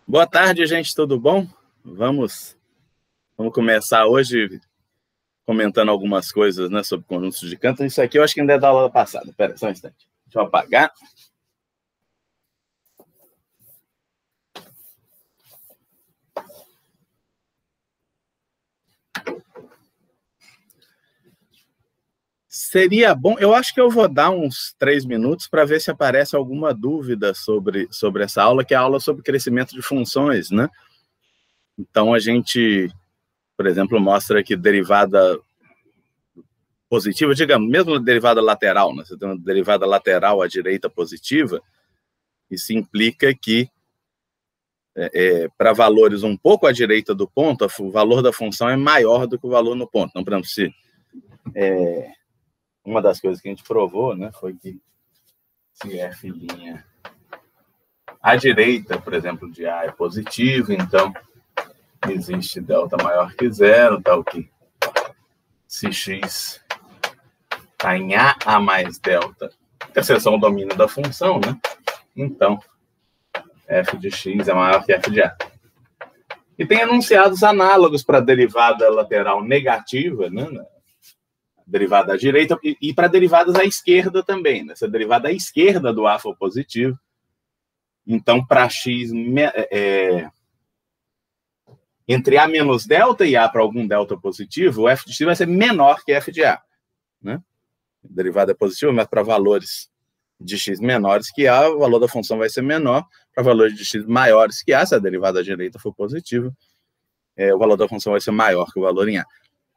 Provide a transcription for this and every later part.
Boa tarde, gente, tudo bom? Vamos, vamos começar hoje comentando algumas coisas, né, sobre conjuntos de canto. Isso aqui eu acho que ainda é da aula passada. Espera só um instante. Deixa eu apagar. Seria bom, eu acho que eu vou dar uns 3 minutos para ver se aparece alguma dúvida sobre essa aula, que é a aula sobre crescimento de funções, né? Então a gente, por exemplo, mostra que derivada positiva, digamos, mesmo derivada lateral, né? Você tem uma derivada lateral à direita positiva, isso implica que para valores um pouco à direita do ponto, o valor da função é maior do que o valor no ponto. Então, por exemplo, se uma das coisas que a gente provou, né, foi que se f' à direita, por exemplo, de A é positivo, então existe delta maior que zero, tal que se x está em A mais delta, interseção o domínio da função, né? Então, f de x é maior que f de A. E tem enunciados análogos para a derivada lateral negativa, né? Derivada à direita e para derivadas à esquerda também. Né? Se a derivada à esquerda do A for positivo, então para x entre A menos delta e A para algum delta positivo, o f de x vai ser menor que f de A. Né? A derivada é positiva, mas para valores de x menores que A, o valor da função vai ser menor. Para valores de x maiores que A, se a derivada à direita for positiva, o valor da função vai ser maior que o valor em A.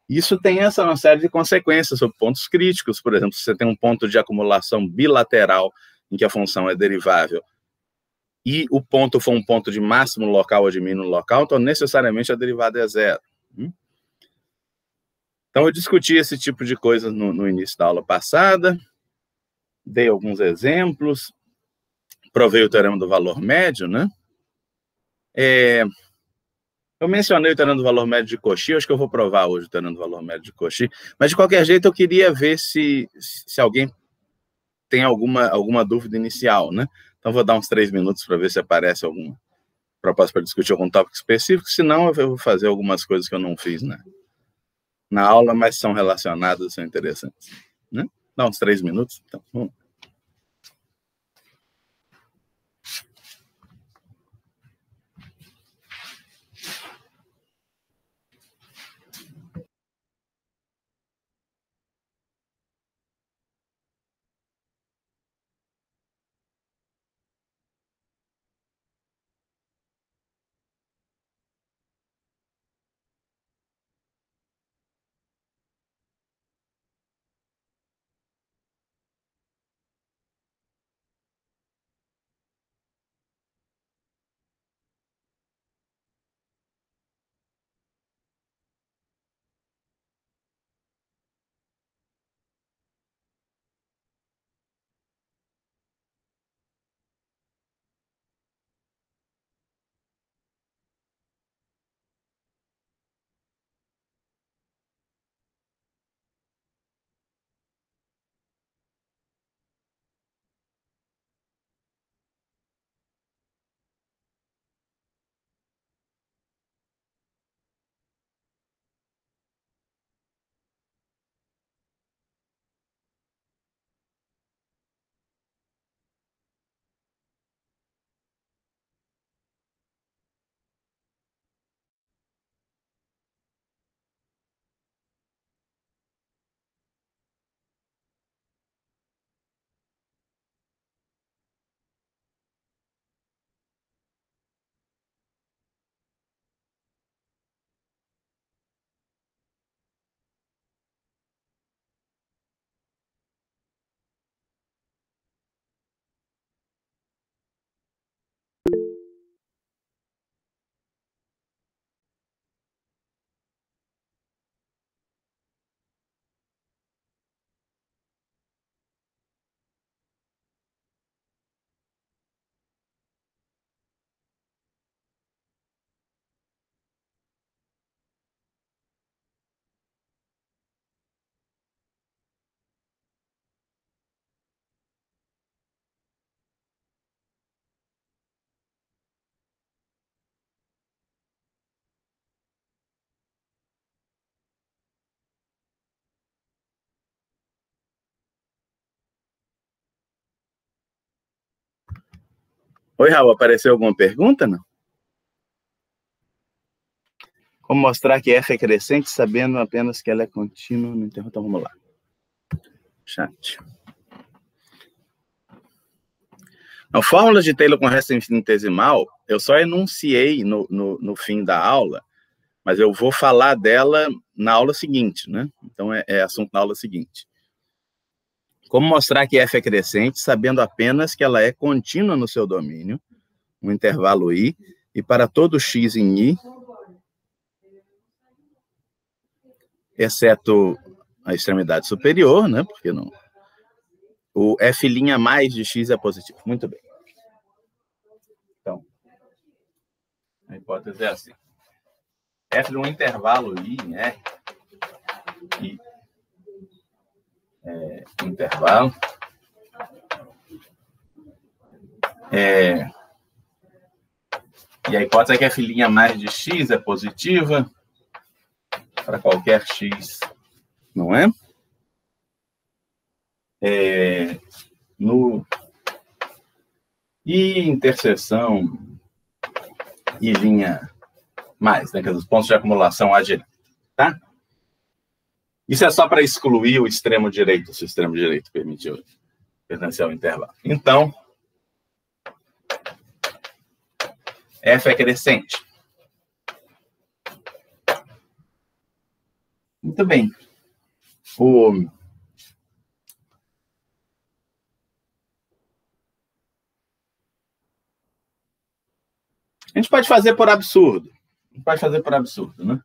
Isso tem uma série de consequências sobre pontos críticos. Por exemplo, se você tem um ponto de acumulação bilateral em que a função é derivável e o ponto for um ponto de máximo local ou de mínimo local, então necessariamente a derivada é zero. Então eu discuti esse tipo de coisa no início da aula passada, dei alguns exemplos, provei o teorema do valor médio, né? Eu mencionei o teorema do valor médio de Cauchy, acho que eu vou provar hoje o teorema do valor médio de Cauchy, mas de qualquer jeito eu queria ver se alguém tem alguma dúvida inicial, né? Então vou dar uns 3 minutos para ver se aparece alguma proposta para discutir algum tópico específico, senão eu vou fazer algumas coisas que eu não fiz na aula, mas são relacionadas, são interessantes. Né? Dá uns 3 minutos, então vamos. Oi, Raul, apareceu alguma pergunta, não? Como mostrar que f é crescente, sabendo apenas que ela é contínua no intervalo? Então, vamos lá. Chat. A fórmula de Taylor com resta infinitesimal, eu só enunciei no fim da aula, mas eu vou falar dela na aula seguinte, né? Então, é assunto da aula seguinte. Como mostrar que f é crescente, sabendo apenas que ela é contínua no seu domínio, no intervalo i, e para todo x em i, exceto a extremidade superior, né? Porque não. O f' mais de x é positivo. Muito bem. Então, a hipótese é assim. F de um intervalo i em R, intervalo, e a hipótese é que f' mais de x é positiva para qualquer x, não é? No I interseção e linha mais, né? Que os pontos de acumulação à direita, tá? Isso é só para excluir o extremo direito, se o extremo direito permitiu pertencer ao intervalo. Então, f é crescente. Muito bem. A gente pode fazer por absurdo. Né?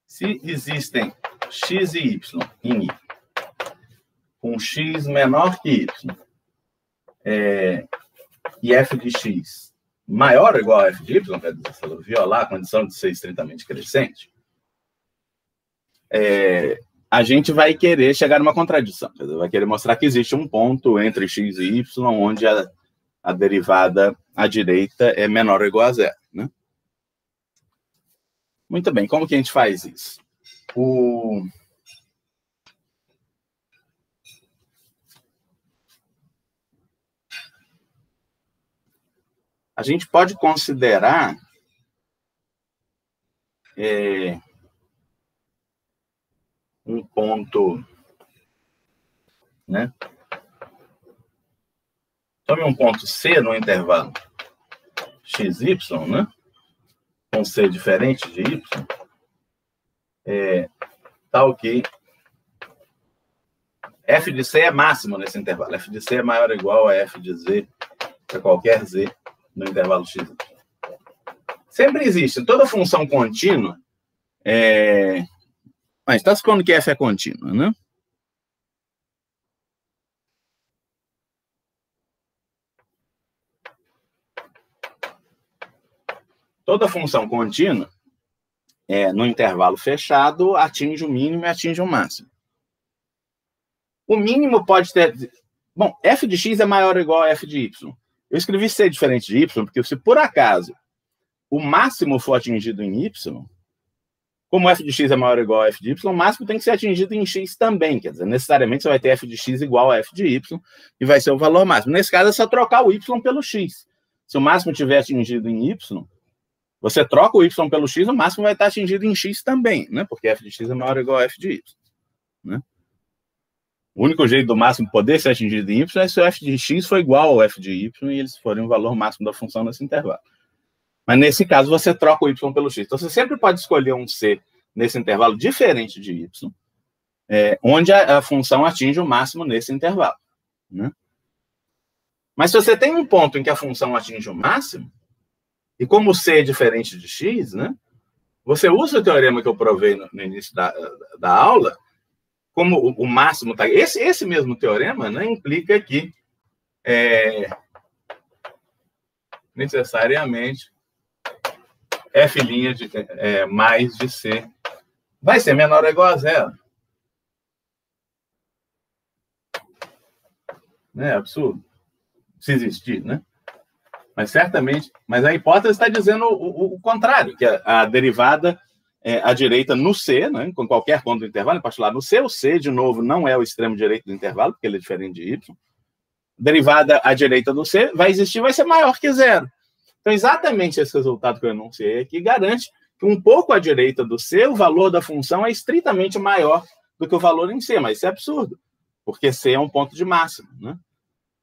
Se existem x e y em I, com x menor que y, e f de x maior ou igual a f de y, quer dizer, se ela violar a condição de ser estritamente crescente, a gente vai querer chegar numa contradição. Quer dizer, vai querer mostrar que existe um ponto entre x e y onde a derivada à direita é menor ou igual a zero. Né? Muito bem, como que a gente faz isso? A gente pode considerar um ponto, né? Tome um ponto C no intervalo XY, né? Com C diferente de Y, tal que f de C é máximo nesse intervalo. F de C é maior ou igual a f de Z para qualquer Z no intervalo XY. Sempre existe. Toda função contínua a gente está supondo que f é contínua, né? Toda função contínua, no intervalo fechado, atinge o mínimo e atinge o máximo. O mínimo pode ter... Bom, f de x é maior ou igual a f de y. Eu escrevi c diferente de y, porque se por acaso o máximo for atingido em y, como f de x é maior ou igual a f de y, o máximo tem que ser atingido em x também. Quer dizer, necessariamente você vai ter f de x igual a f de y e vai ser o valor máximo. Nesse caso, é só trocar o y pelo x. Se o máximo tiver atingido em y, você troca o y pelo x, o máximo vai estar atingido em x também, né? Porque f de x é maior ou igual a f de y. Né? O único jeito do máximo poder ser atingido em y é se o f de x for igual ao f de y e eles forem o valor máximo da função nesse intervalo. Mas nesse caso, você troca o y pelo x. Então, você sempre pode escolher um c nesse intervalo diferente de y, onde a função atinge o máximo nesse intervalo. Né? Mas se você tem um ponto em que a função atinge o máximo, e como c é diferente de x, né, você usa o teorema que eu provei no início da aula, como o máximo está... Esse mesmo teorema, né, implica que necessariamente f' mais de c vai ser menor ou igual a zero. É absurdo. Se existir, né? Mas certamente... Mas a hipótese está dizendo o contrário, que a derivada à direita no C, né, com qualquer ponto do intervalo, em particular no C, o C, de novo, não é o extremo direito do intervalo, porque ele é diferente de Y. derivada à direita do C vai existir, vai ser maior que zero. Então, exatamente esse resultado que eu enunciei aqui garante que um pouco à direita do C, o valor da função é estritamente maior do que o valor em C, mas isso é absurdo, porque C é um ponto de máximo, né?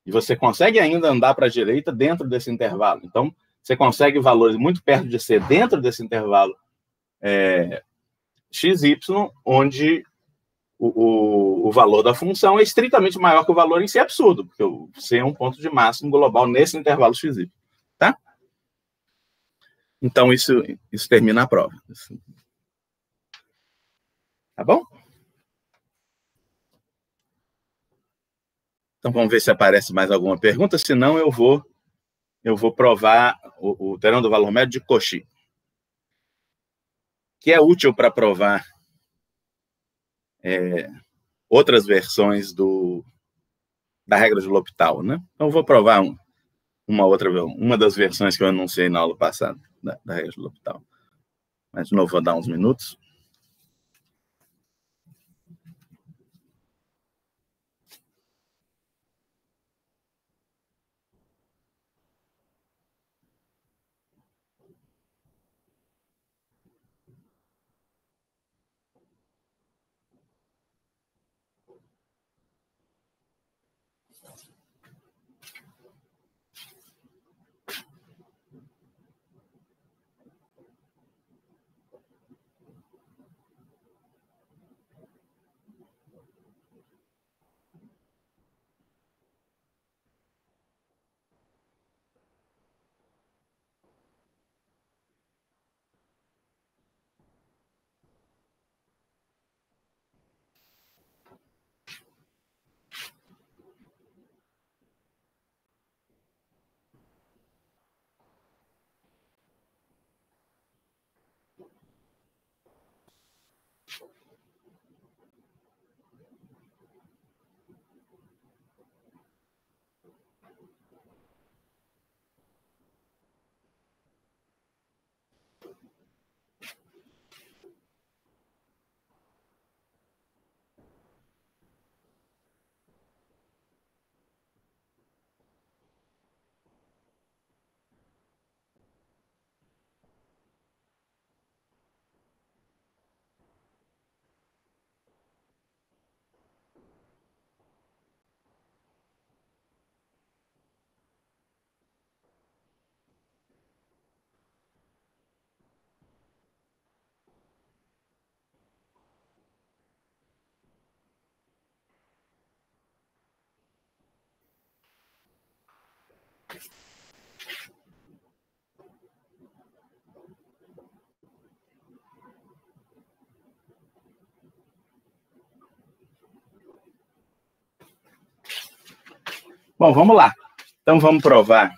E você consegue ainda andar para a direita dentro desse intervalo. Então, você consegue valores muito perto de C dentro desse intervalo XY, onde o valor da função é estritamente maior que o valor em C. É absurdo, porque o C é um ponto de máximo global nesse intervalo XY. Tá? Então, isso termina a prova. Tá bom? Então, vamos ver se aparece mais alguma pergunta. Se não, eu vou provar o teorema do valor médio de Cauchy, que é útil para provar outras versões da regra de L'Hopital, né? Então, eu vou provar uma das versões que eu anunciei na aula passada da regra de L'Hopital. Mas, de novo, vou dar uns minutos. Bom, vamos lá. Então, vamos provar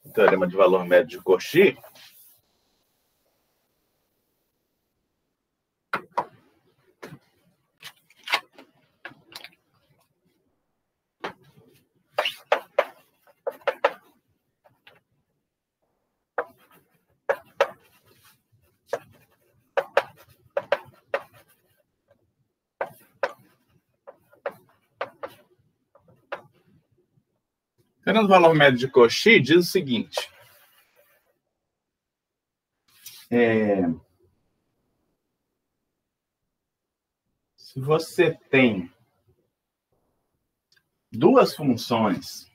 o teorema de valor médio de Cauchy. O teorema do valor médio de Cauchy diz o seguinte. Se você tem duas funções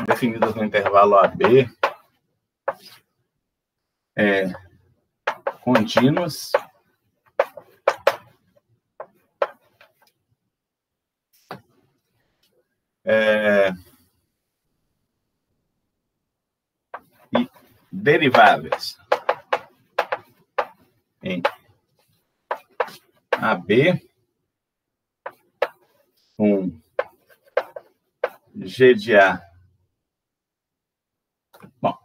definidas no intervalo AB, contínuas, e deriváveis em AB com G de A. Bom,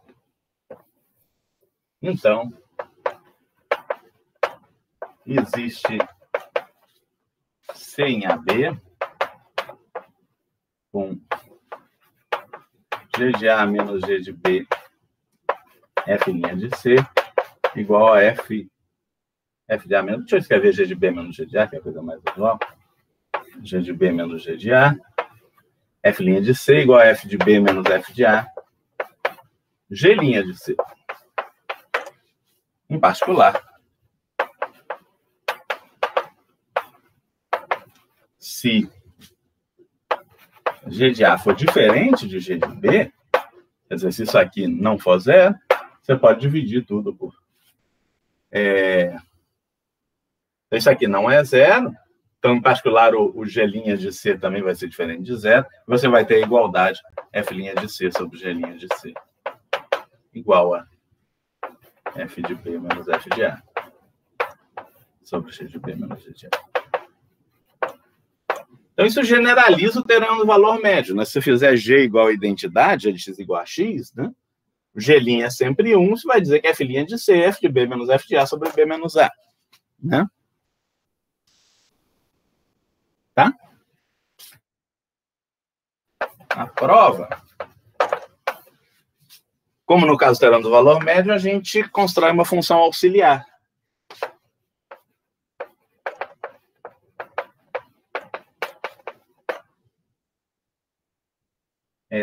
então, existe C em AB com G de A menos G de B F' de C igual a F de A menos... Deixa eu escrever G de B menos G de A, que é a coisa mais usual. G de B menos G de A. F' de C igual a F de B menos F de A. G' de C. Em particular, se G de A for diferente de G de B, quer dizer, se isso aqui não for zero, você pode dividir tudo por... Isso aqui não é zero, então, em particular, o G' de C também vai ser diferente de zero. Você vai ter a igualdade F' de C sobre G' de C igual a F de B menos F de A sobre G de B menos G de A. Então, isso generaliza o teorema do valor médio, né? Se você fizer G igual a identidade, X igual a X, né? O G' é sempre 1, você vai dizer que F' de C é F de B menos F de A sobre B menos A, né? Tá? A prova, como no caso do teorema do valor médio, a gente constrói uma função auxiliar.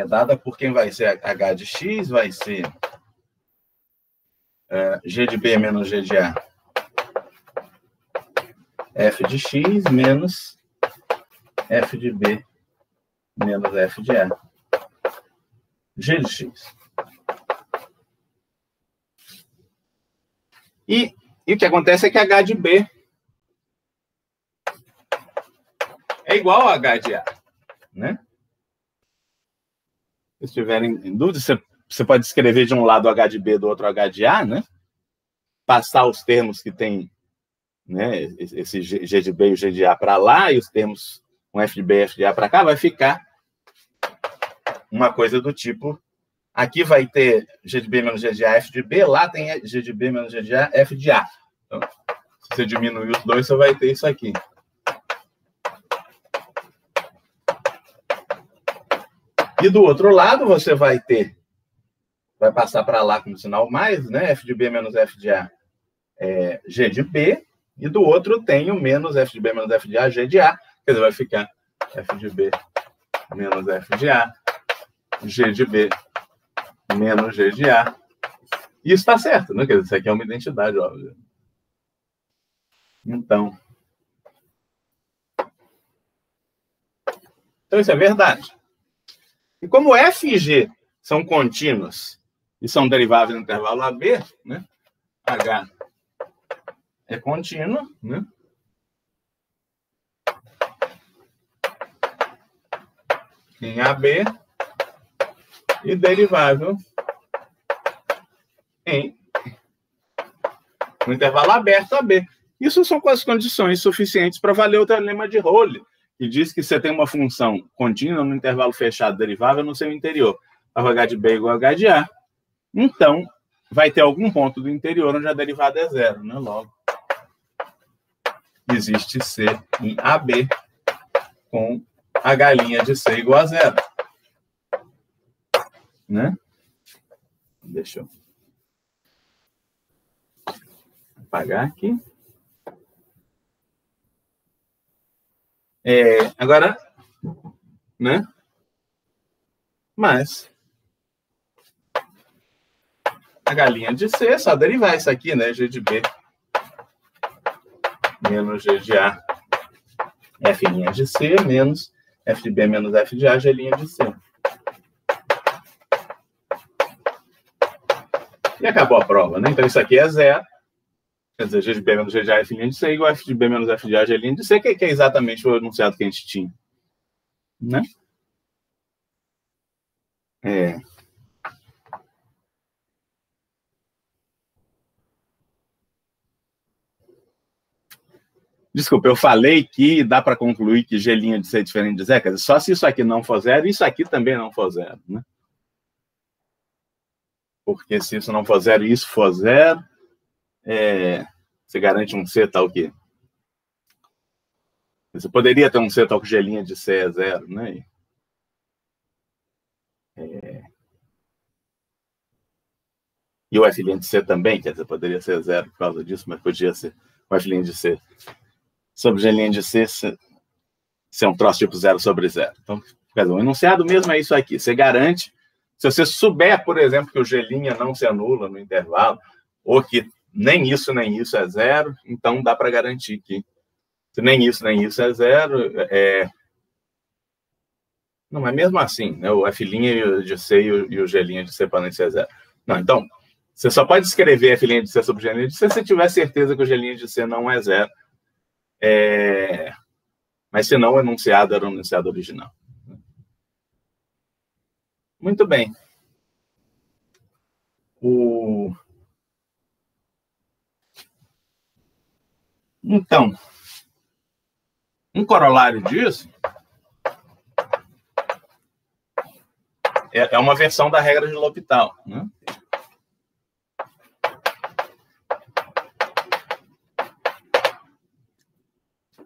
Dada por quem vai ser H de X, vai ser G de B menos G de A. F de X menos F de B menos F de A. G de X. E o que acontece é que H de B é igual a H de A, né? Se estiverem em dúvida, você pode escrever de um lado H de B, do outro H de A, né? Passar os termos que tem, né, esse G de B e o G de A para lá, e os termos com F de B e F de A para cá, vai ficar uma coisa do tipo... Aqui vai ter G de B menos G de A, F de B, lá tem G de B menos G de A, F de A. Então, se você diminuir os dois, você vai ter isso aqui. E do outro lado, você vai ter, vai passar para lá com o sinal mais, né? F de B menos F de A é G de B, e do outro tem o menos F de B menos F de A, G de A. Quer dizer, vai ficar F de B menos F de A, G de B menos G de A. E isso está certo, né? Quer dizer, isso aqui é uma identidade, óbvio. Então, isso é verdade. E como F e G são contínuos e são deriváveis no intervalo AB, né? H é contínuo, né? Em AB e derivável no intervalo aberto AB. Isso são as condições suficientes para valer o teorema de Rolle, que diz que você tem uma função contínua no intervalo fechado derivável no seu interior. H de B igual a H de A. Então, vai ter algum ponto do interior onde a derivada é zero, né? Logo, existe C em AB com H' de C igual a zero. Né? Deixa eu apagar aqui. Agora, né? Mas H' de C, só derivar isso aqui, né? G de B menos G de A, F' de C menos F de B menos F de A, G' de C. E acabou a prova, né? Então isso aqui é zero. Quer dizer, G de B menos G de A, F' de C igual a F de B menos F de A, G' de C, que é exatamente o enunciado que a gente tinha. Né? Desculpa, eu falei que dá para concluir que G' de C é diferente de zero. Quer dizer, só se isso aqui não for zero, isso aqui também não for zero, né? Porque se isso não for zero e isso for zero, você garante um C tal que... Você poderia ter um C tal que G' de C é zero, né? E o F' de C também, quer dizer, poderia ser 0 por causa disso, mas podia ser o F' de C sobre G' de C ser um troço tipo 0 sobre 0. Então, quer dizer, o enunciado mesmo é isso aqui. Você garante, se você souber, por exemplo, que o G' não se anula no intervalo, ou que nem isso é 0, então dá para garantir que se nem isso é 0, não, mas mesmo assim, né, o F' de C e o G' de C podem ser 0. Não, então, você só pode escrever F' de C sobre G' de C se você tiver certeza que o G' de C não é 0. Mas se não, o enunciado era o enunciado original. Muito bem. Então, um corolário disso é uma versão da regra de L'Hopital, né?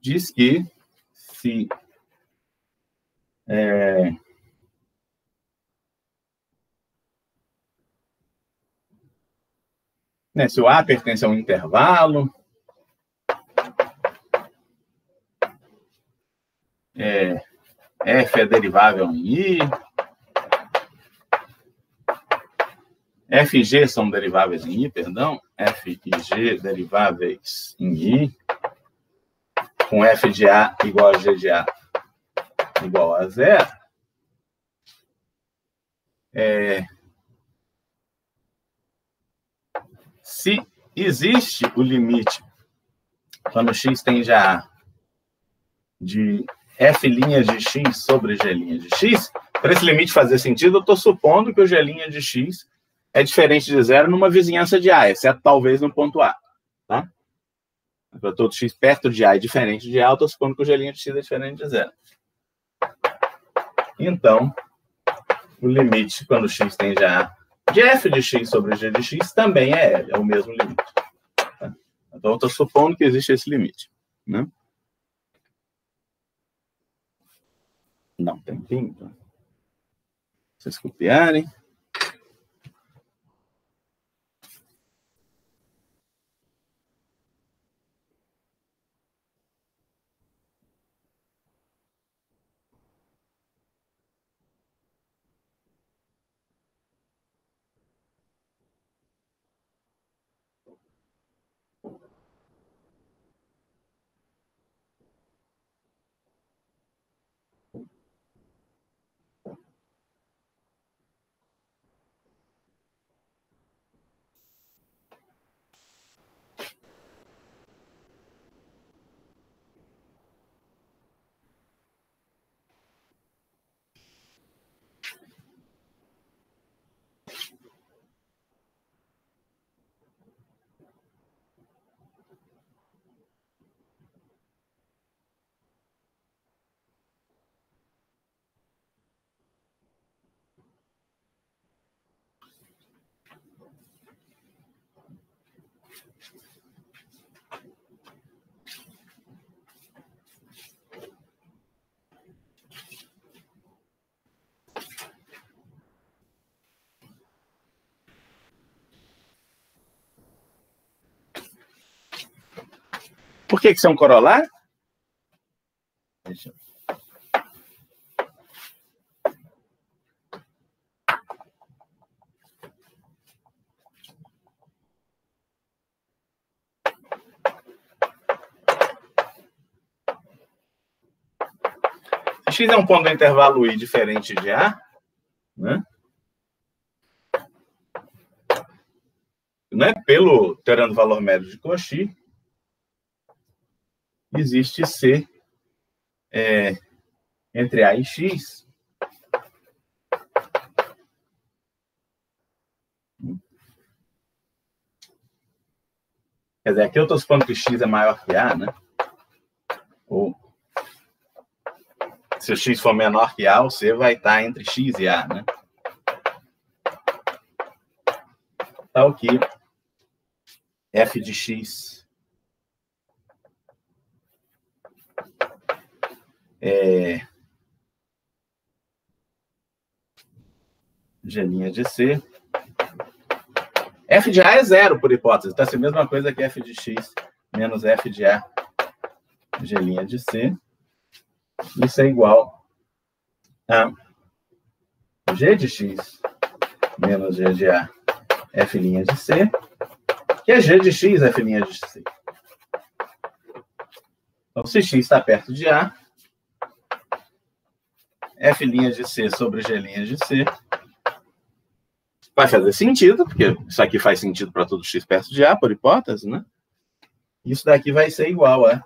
Diz que se se o A pertence a um intervalo, F é derivável em I, F e G são deriváveis em I, perdão, F e G deriváveis em I, com F de A igual a G de A igual a 0, se existe o limite, quando x tende a A, de F' de x sobre G' de x, para esse limite fazer sentido, eu estou supondo que o G' de x é diferente de 0 numa vizinhança de A, exceto talvez no ponto A. Tá? Para todo x perto de A é diferente de A, eu estou supondo que o G' de x é diferente de 0. Então, o limite, quando x tende a A, de F de x sobre G de x também é L, é o mesmo limite. Tá? Então, eu estou supondo que existe esse limite. Né? Não tem fim. Então. Vocês copiarem. Por que isso é um corolário? Deixa eu... Se x é um ponto do intervalo I diferente de A, né? Pelo teorema do valor médio de Cauchy, existe C entre A e X. Quer dizer, aqui eu estou supondo que X é maior que A, né? Ou se o X for menor que A, o C vai estar entre X e A, né? Tal que F de X G' de C f de A é zero, por hipótese. Então, essa é a mesma coisa que f de x menos f de A g' de C. Isso é igual a g de x menos g de A f' de C, que é g de x f' de C. Então, se x está perto de A, f' de C sobre g' de C vai fazer sentido, porque isso aqui faz sentido para todo x perto de A, por hipótese, né? Isso daqui vai ser igual a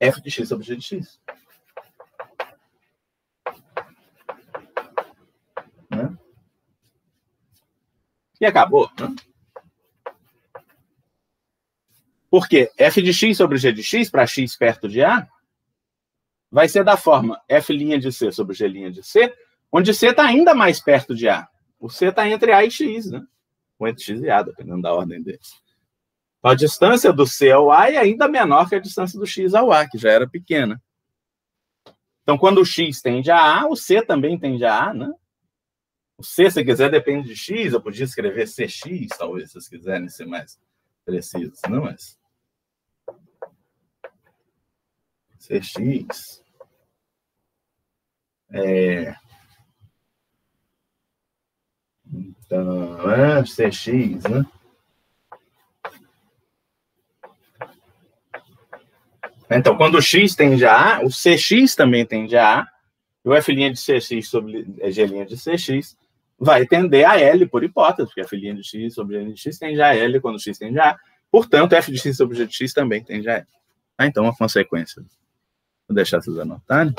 f de x sobre g de x. Né? E acabou. Né? Porque f de x sobre g de x, para x perto de A, vai ser da forma f' de C sobre g' de C, onde C está ainda mais perto de A. O C está entre A e x, né? Ou entre x e A, dependendo da ordem deles. A distância do C ao A é ainda menor que a distância do x ao A, que já era pequena. Então, quando o x tende a A, o C também tende a A, né? O C, se quiser, depende de x. Eu podia escrever CX, talvez, se vocês quiserem ser mais precisos, não? Mas CX então, CX, né? Então, quando o x tende a A, o CX também tende a A, e o f' de CX sobre g' de CX vai tender a L, por hipótese, porque f' de x sobre g' de x tende a L quando x tende a A. Portanto, f de x sobre g de x também tende a L. Então, a consequência. Vou deixar vocês anotarem.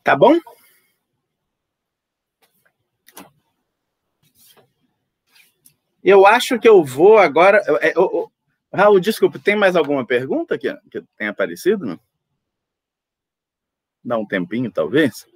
Tá bom? Eu acho que eu vou agora... Raul, desculpa, tem mais alguma pergunta que tenha aparecido? Não? Dá um tempinho, talvez?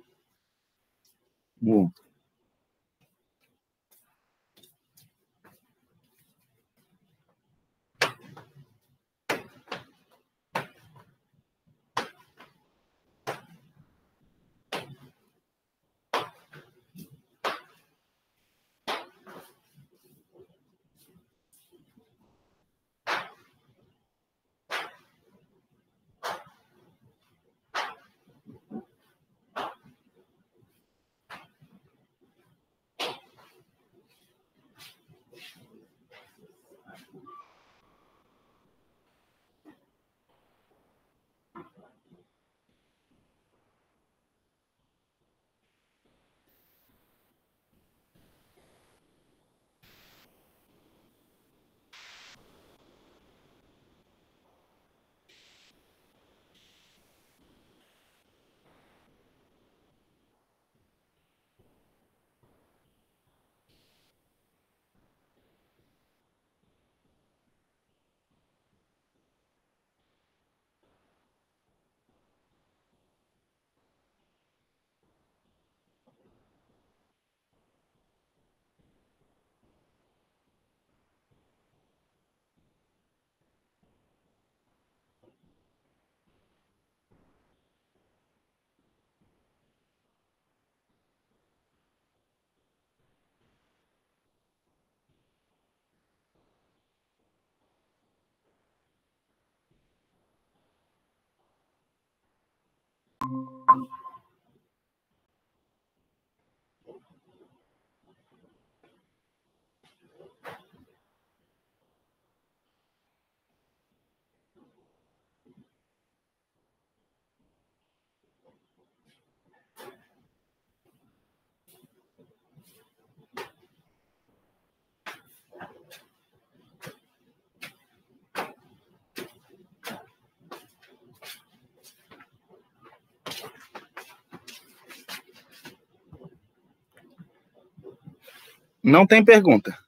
Não tem pergunta.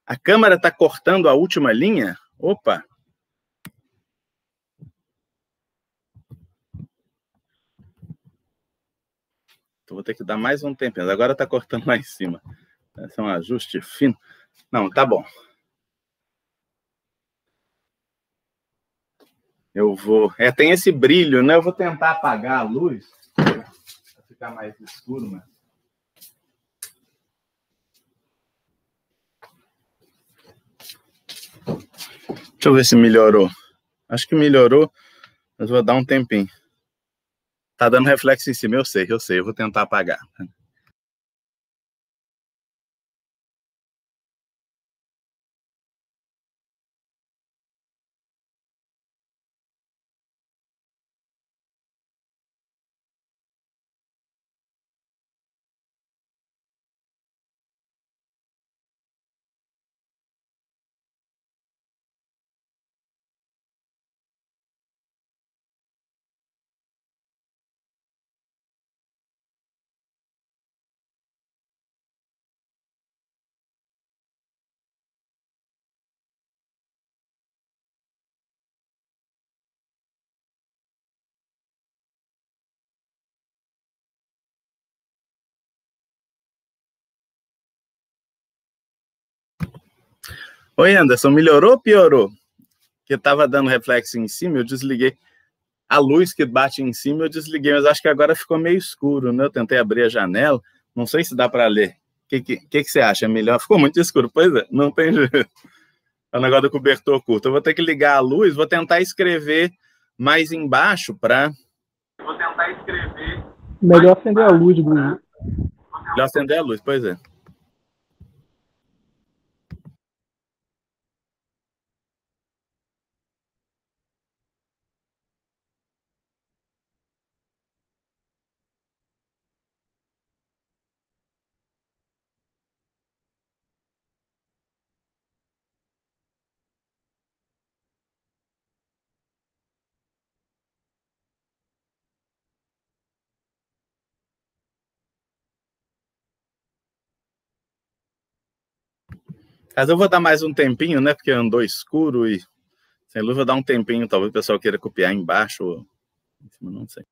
A câmera está cortando a última linha? Opa! Então vou ter que dar mais um tempinho. Agora está cortando lá em cima. Esse é um ajuste fino. Não, tá bom. Eu vou... tem esse brilho, né? Eu vou tentar apagar a luz para ficar mais escuro, mas... Deixa eu ver se melhorou. Acho que melhorou, mas vou dar um tempinho. Tá dando reflexo em cima, eu sei. Eu vou tentar apagar. Oi, Anderson, melhorou ou piorou? Porque tava dando reflexo em cima, eu desliguei. A luz que bate em cima eu desliguei, mas acho que agora ficou meio escuro, né? Eu tentei abrir a janela, não sei se dá para ler. O que você acha? É melhor? Ficou muito escuro. Pois é, não tem jeito. É o negócio do cobertor curto. Eu vou ter que ligar a luz, vou tentar escrever mais embaixo para... Vou tentar escrever... Melhor acender a luz do... Melhor acender a luz, pois é. Mas eu vou dar mais um tempinho, né? Porque andou escuro e sem luz, vou dar um tempinho. Talvez o pessoal queira copiar embaixo ou em cima, não sei.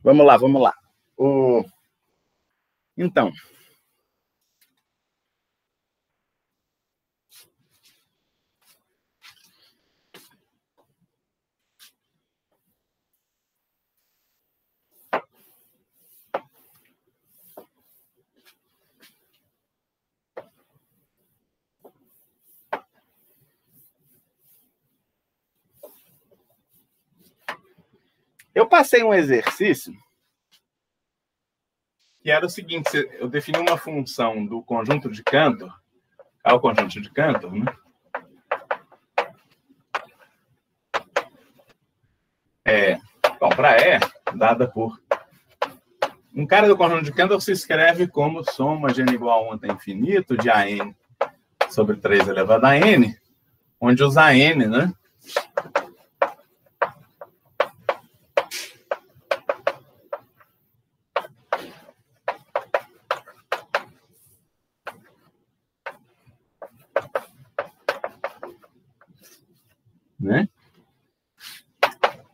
Vamos lá, vamos lá. Então, eu passei um exercício que era o seguinte: eu defini uma função do conjunto de Cantor, o conjunto de Cantor, né? Bom, para E, dada por... Um cara do conjunto de Cantor se escreve como soma de n igual a 1 até infinito de AN sobre 3 elevado a N, onde os AN, né?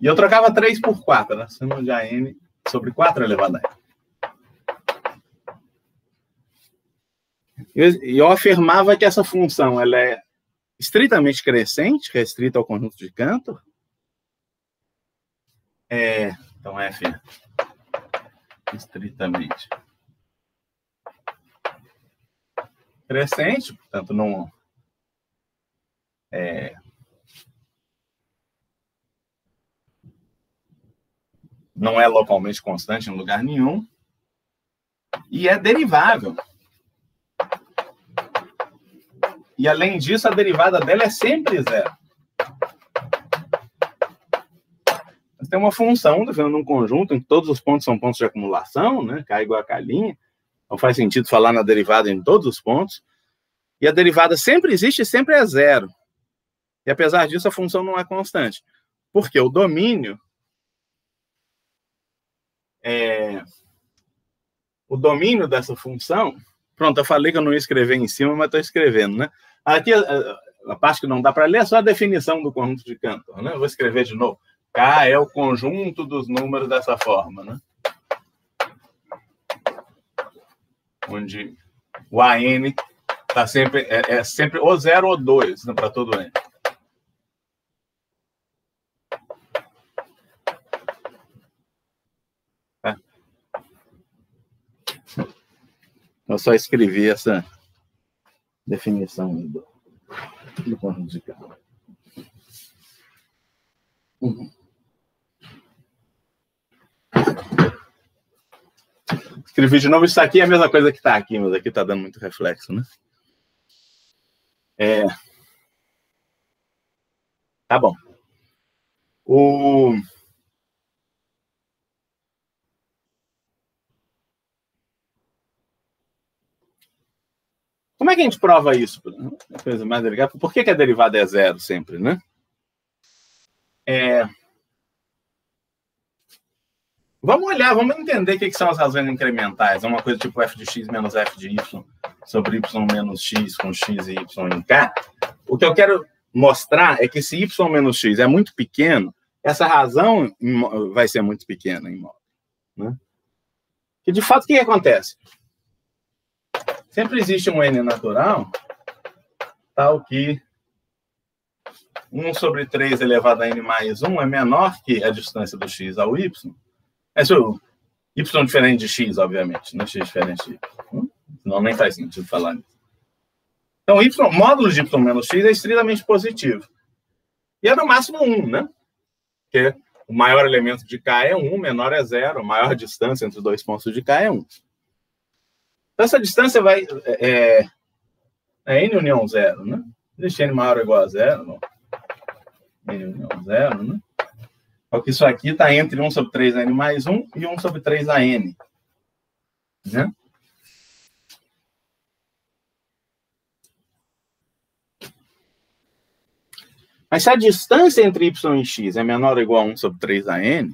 E eu trocava 3 por 4, né? Soma de AN sobre 4 elevado a N. E eu afirmava que essa função ela é estritamente crescente, restrita ao conjunto de Cantor. Então, F estritamente crescente, portanto, não é localmente constante em lugar nenhum, e é derivável. E, além disso, a derivada dela é sempre zero. Mas tem uma função definindo um conjunto em que todos os pontos são pontos de acumulação, né? K igual a K'. Não faz sentido falar na derivada em todos os pontos. E a derivada sempre existe e sempre é zero. E, apesar disso, a função não é constante. Porque o domínio... O domínio dessa função... Pronto, eu falei que eu não ia escrever em cima, mas estou escrevendo, né? Aqui, a parte que não dá para ler é só a definição do conjunto de Cantor, né? Eu vou escrever de novo. K é o conjunto dos números dessa forma, né? Onde o AN tá sempre, é sempre ou 0 ou 2, né, para todo N. Tá? Eu só escrevi essa definição do conjunto de Cantor. Escrevi de novo. Isso aqui é a mesma coisa que está aqui, mas aqui está dando muito reflexo, né? Tá bom. Como é que a gente prova isso? Coisa mais delicada. Por que a derivada é zero sempre, né? Vamos olhar, vamos entender o que são as razões incrementais. É uma coisa tipo f de x menos f de y sobre y menos x com x e y em k. O que eu quero mostrar é que se y menos x é muito pequeno, essa razão vai ser muito pequena em modo, né? E, de fato, o que acontece? Sempre existe um n natural, tal que 1 sobre 3 elevado a n mais 1 é menor que a distância do x ao y. Mas o y diferente de x, obviamente, não x diferente de y. Senão nem faz sentido falar nisso. Então, módulo de y menos x é estritamente positivo. E é no máximo 1, né? Porque o maior elemento de K é 1, o menor é 0, a maior distância entre os dois pontos de K é 1. Então, essa distância vai... é n união 0, né? Existe n maior ou igual a 0, não? N união 0, né? Porque isso aqui está entre 1 sobre 3n mais 1 e 1 sobre 3an. Né? Mas se a distância entre y e x é menor ou igual a 1 sobre 3an,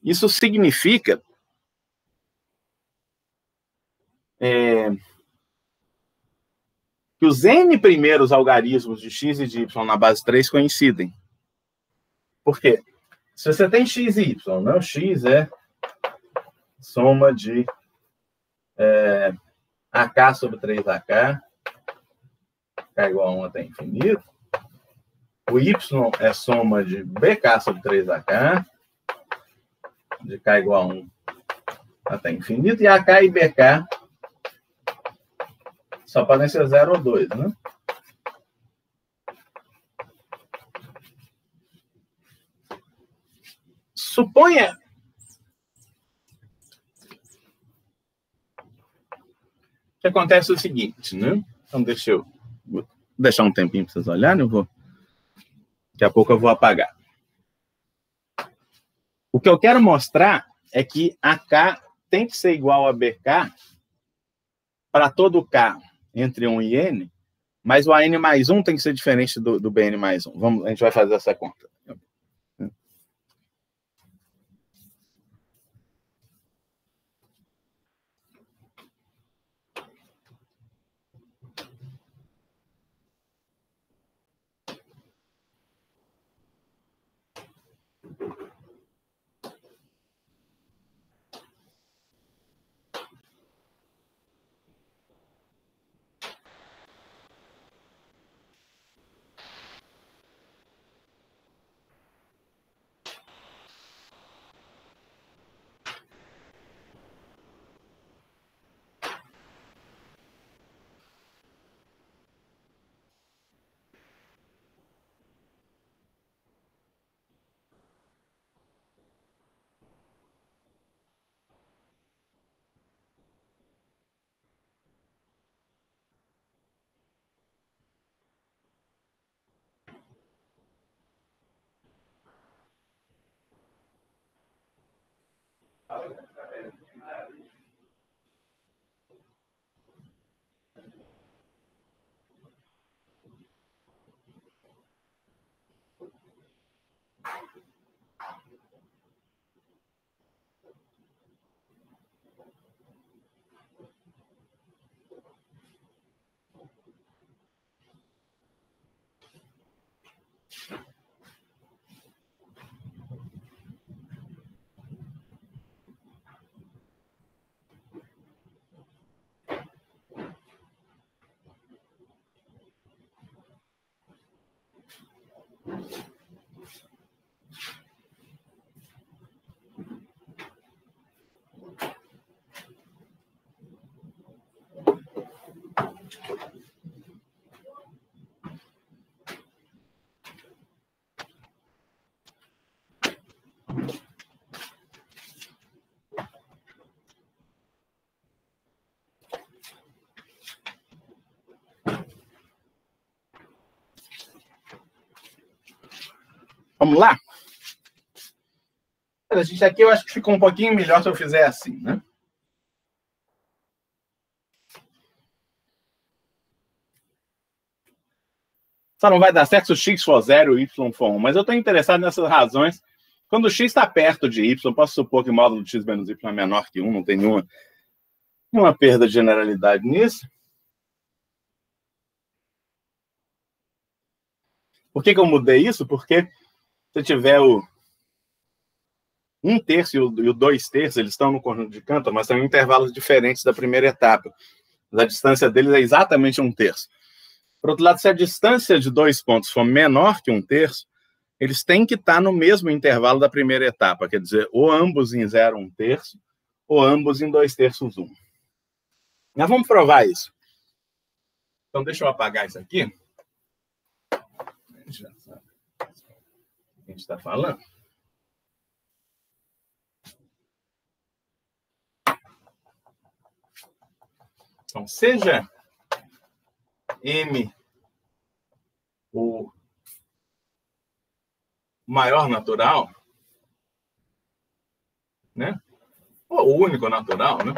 isso significa que os n primeiros algarismos de x e de y na base 3 coincidem. Por quê? Se você tem x e y, né? O x é soma de AK sobre 3AK, K igual a 1 até infinito. O y é soma de BK sobre 3AK, de K igual a 1 até infinito. E AK e BK só podem ser 0 ou 2, né? Suponha que acontece o seguinte, né? Então, deixa eu deixar um tempinho para vocês olharem. Daqui a pouco eu vou apagar. O que eu quero mostrar é que AK tem que ser igual a BK para todo K entre 1 e N, mas o AN mais 1 tem que ser diferente do BN mais 1. A gente vai fazer essa conta. Vamos lá? A gente aqui eu acho que ficou um pouquinho melhor se eu fizer assim, né? Só não vai dar certo se o x for 0 e o y for 1. Mas eu estou interessado nessas razões. Quando o x está perto de y, eu posso supor que o módulo de x menos y é menor que 1, não tem nenhuma perda de generalidade nisso. Por que eu mudei isso? Porque se tiver o 1/3 e o 2/3, eles estão no conjunto de Cantor, mas são em intervalos diferentes da primeira etapa. A distância deles é exatamente 1/3. Por outro lado, se a distância de 2 pontos for menor que 1/3, eles têm que estar no mesmo intervalo da primeira etapa, quer dizer, ou ambos em 0, 1/3, ou ambos em 2/3, 1. Nós vamos provar isso. Então, deixa eu apagar isso aqui. A gente já sabe o que a gente está falando. Então, seja M o maior natural, né? Ou o único natural, né?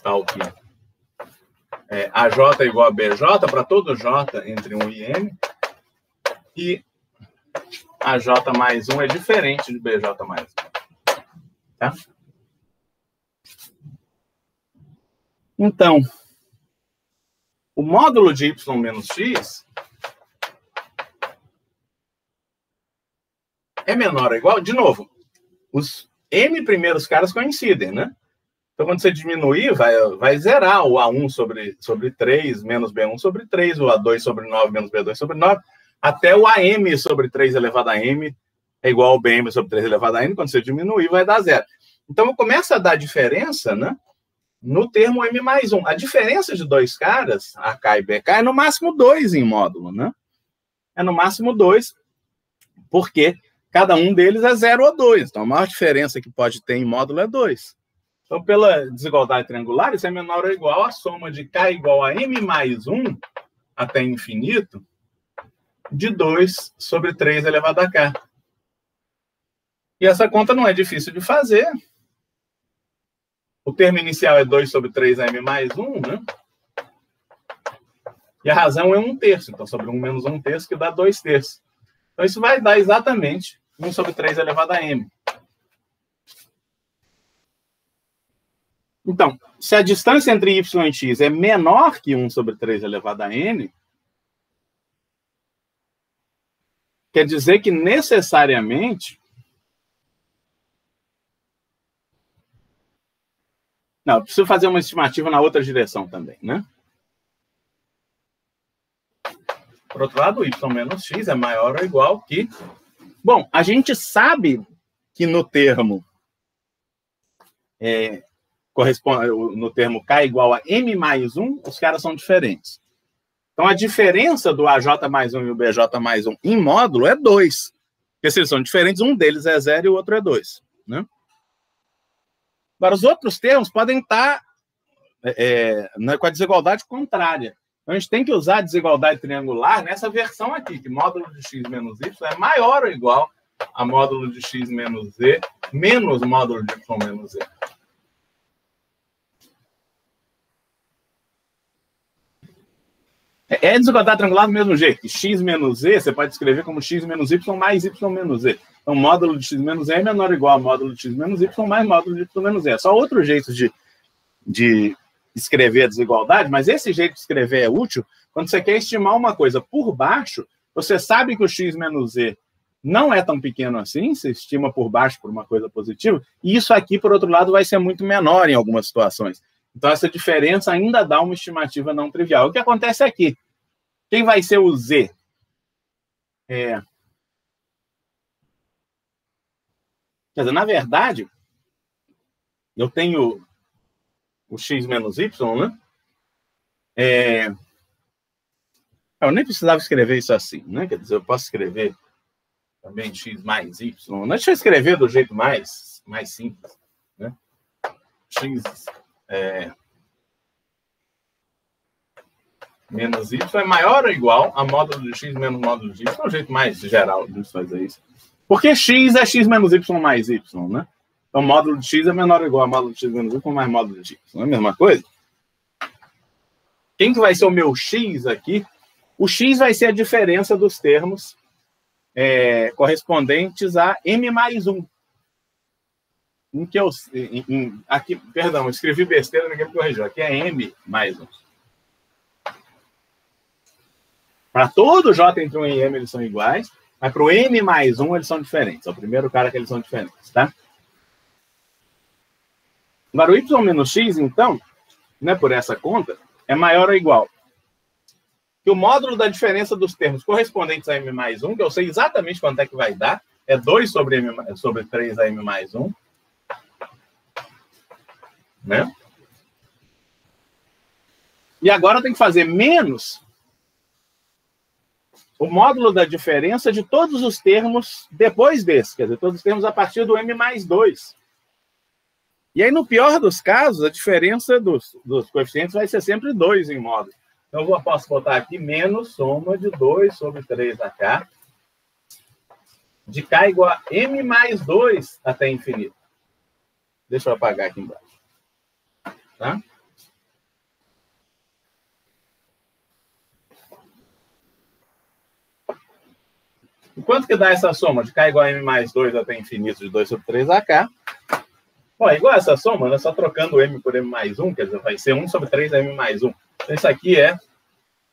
Tal que AJ é igual a BJ para todo J entre 1 e N, e AJ mais 1 é diferente de BJ mais 1. Tá? Então, o módulo de y menos x é menor ou igual, de novo, os m primeiros caras coincidem, né? Então, quando você diminuir, vai zerar o A1 sobre 3 menos B1 sobre 3, o A2 sobre 9 menos B2 sobre 9, até o AM sobre 3 elevado a M é igual ao BM sobre 3 elevado a N. Quando você diminuir, vai dar zero. Então, começa a dar diferença, né, no termo M mais 1. A diferença de dois caras, AK e BK, é no máximo 2 em módulo, né? É no máximo 2, porque cada um deles é 0 ou 2. Então, a maior diferença que pode ter em módulo é 2. Então, pela desigualdade triangular, isso é menor ou igual à soma de K igual a M mais 1 até infinito de 2 sobre 3 elevado a K. E essa conta não é difícil de fazer. O termo inicial é 2 sobre 3M mais 1, né? E a razão é 1/3. Então, sobre 1 menos 1/3, que dá 2/3. Então, isso vai dar exatamente 1 sobre 3 elevado a M. Então, se a distância entre y e x é menor que 1 sobre 3 elevado a n, quer dizer que necessariamente... Não, eu preciso fazer uma estimativa na outra direção também, né? Por outro lado, y menos x é maior ou igual que... Bom, a gente sabe que no termo... corresponde no termo K igual a M mais 1, os caras são diferentes. Então, a diferença do AJ mais 1 e o BJ mais 1 em módulo é 2. Porque se eles são diferentes, um deles é 0 e o outro é 2. Né? Agora, os outros termos podem estar com a desigualdade contrária. Então, a gente tem que usar a desigualdade triangular nessa versão aqui, que módulo de x menos y é maior ou igual a módulo de x menos z menos módulo de y menos z. É desigualdade triangular do mesmo jeito. X menos z, você pode escrever como x menos y mais y menos z. Então, módulo de x menos z é menor ou igual a módulo de x menos y mais módulo de y menos z. É só outro jeito de escrever a desigualdade, mas esse jeito de escrever é útil quando você quer estimar uma coisa por baixo. Você sabe que o x menos z não é tão pequeno assim, você estima por baixo por uma coisa positiva, e isso aqui, por outro lado, vai ser muito menor em algumas situações. Então, essa diferença ainda dá uma estimativa não trivial. O que acontece aqui? Quem vai ser o Z? Quer dizer, na verdade, eu tenho o x menos y, né? Eu nem precisava escrever isso assim, né? Quer dizer, eu posso escrever também x mais y. Deixa eu escrever do jeito mais simples, né? X... menos y é maior ou igual a módulo de x menos módulo de y. É o jeito mais geral de fazer isso. Porque x é x menos y mais y, né? Então, módulo de x é menor ou igual a módulo de x menos y mais módulo de y. Não é a mesma coisa? Quem que vai ser o meu x aqui? O x vai ser a diferença dos termos correspondentes a m mais 1. Aqui, perdão, eu escrevi besteira, ninguém me corrigiu. Aqui é m mais 1. Para todo J entre 1 e M eles são iguais, mas para o M mais 1 eles são diferentes. É o primeiro cara que eles são diferentes, tá? Agora, o Y menos X, então, né, por essa conta, é maior ou igual que o módulo da diferença dos termos correspondentes a M mais 1, que eu sei exatamente quanto é que vai dar, é 2 sobre 3 a M mais 1. Né? E agora eu tenho que fazer menos o módulo da diferença de todos os termos depois desse, quer dizer, todos os termos a partir do M mais 2. E aí, no pior dos casos, a diferença dos coeficientes vai ser sempre 2 em módulo. Então, eu posso botar aqui menos soma de 2 sobre 3 a K, de K igual a M mais 2 até infinito. Deixa eu apagar aqui embaixo. Tá? E quanto que dá essa soma de K igual a M mais 2 até infinito de 2 sobre 3 a K? Bom, igual essa soma, nós só trocando M por M mais 1, quer dizer, vai ser 1 sobre 3 a M mais 1. Então, isso aqui é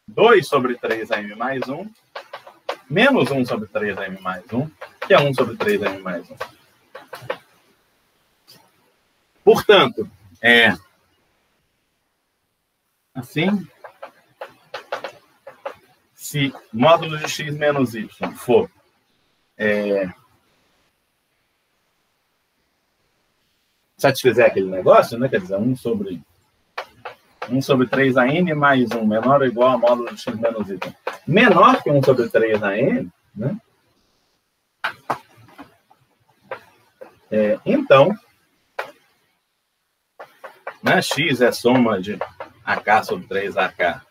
2 sobre 3 a M mais 1, menos 1 sobre 3 a M mais 1, que 1 sobre 3n mais 1. Portanto, assim, se módulo de x menos y for satisfizer aquele negócio, né? Quer dizer, 1 sobre 3an mais 1 menor ou igual a módulo de x menos y. Menor que 1 sobre 3an, né? Então, né, x é soma de AK sobre 3AK.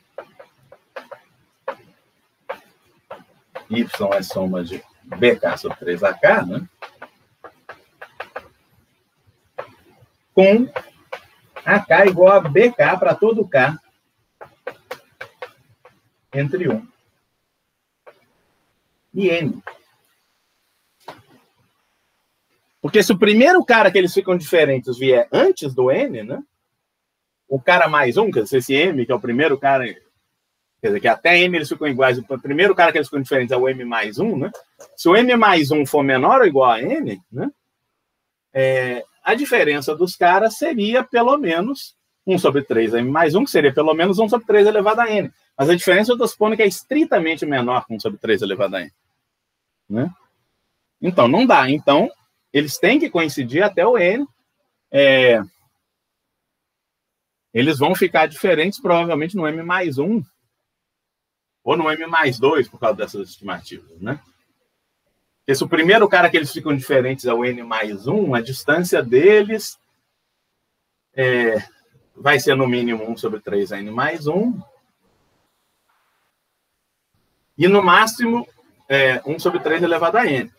Y é soma de BK sobre 3AK, né? Com AK igual a BK para todo K entre 1 e N. Porque se o primeiro cara que eles ficam diferentes vier antes do N, né? O cara mais 1, quer dizer, esse M, que é o primeiro cara, quer dizer, que até M eles ficam iguais, o primeiro cara que eles ficam diferentes é o M mais 1, né? Se o M mais 1 for menor ou igual a N, né? A diferença dos caras seria pelo menos 1 sobre 3m mais 1, que seria pelo menos 1 sobre 3 elevado a n. Mas a diferença eu estou supondo que é estritamente menor que 1 sobre 3 elevado a n. Né? Então, não dá. Então, eles têm que coincidir até o n. Eles vão ficar diferentes, provavelmente, no m mais 1 ou no m mais 2, por causa dessas estimativas, né? Porque se o primeiro cara que eles ficam diferentes é o n mais 1, a distância deles vai ser no mínimo 1 sobre 3n mais 1. E no máximo 1 sobre 3 elevado a n.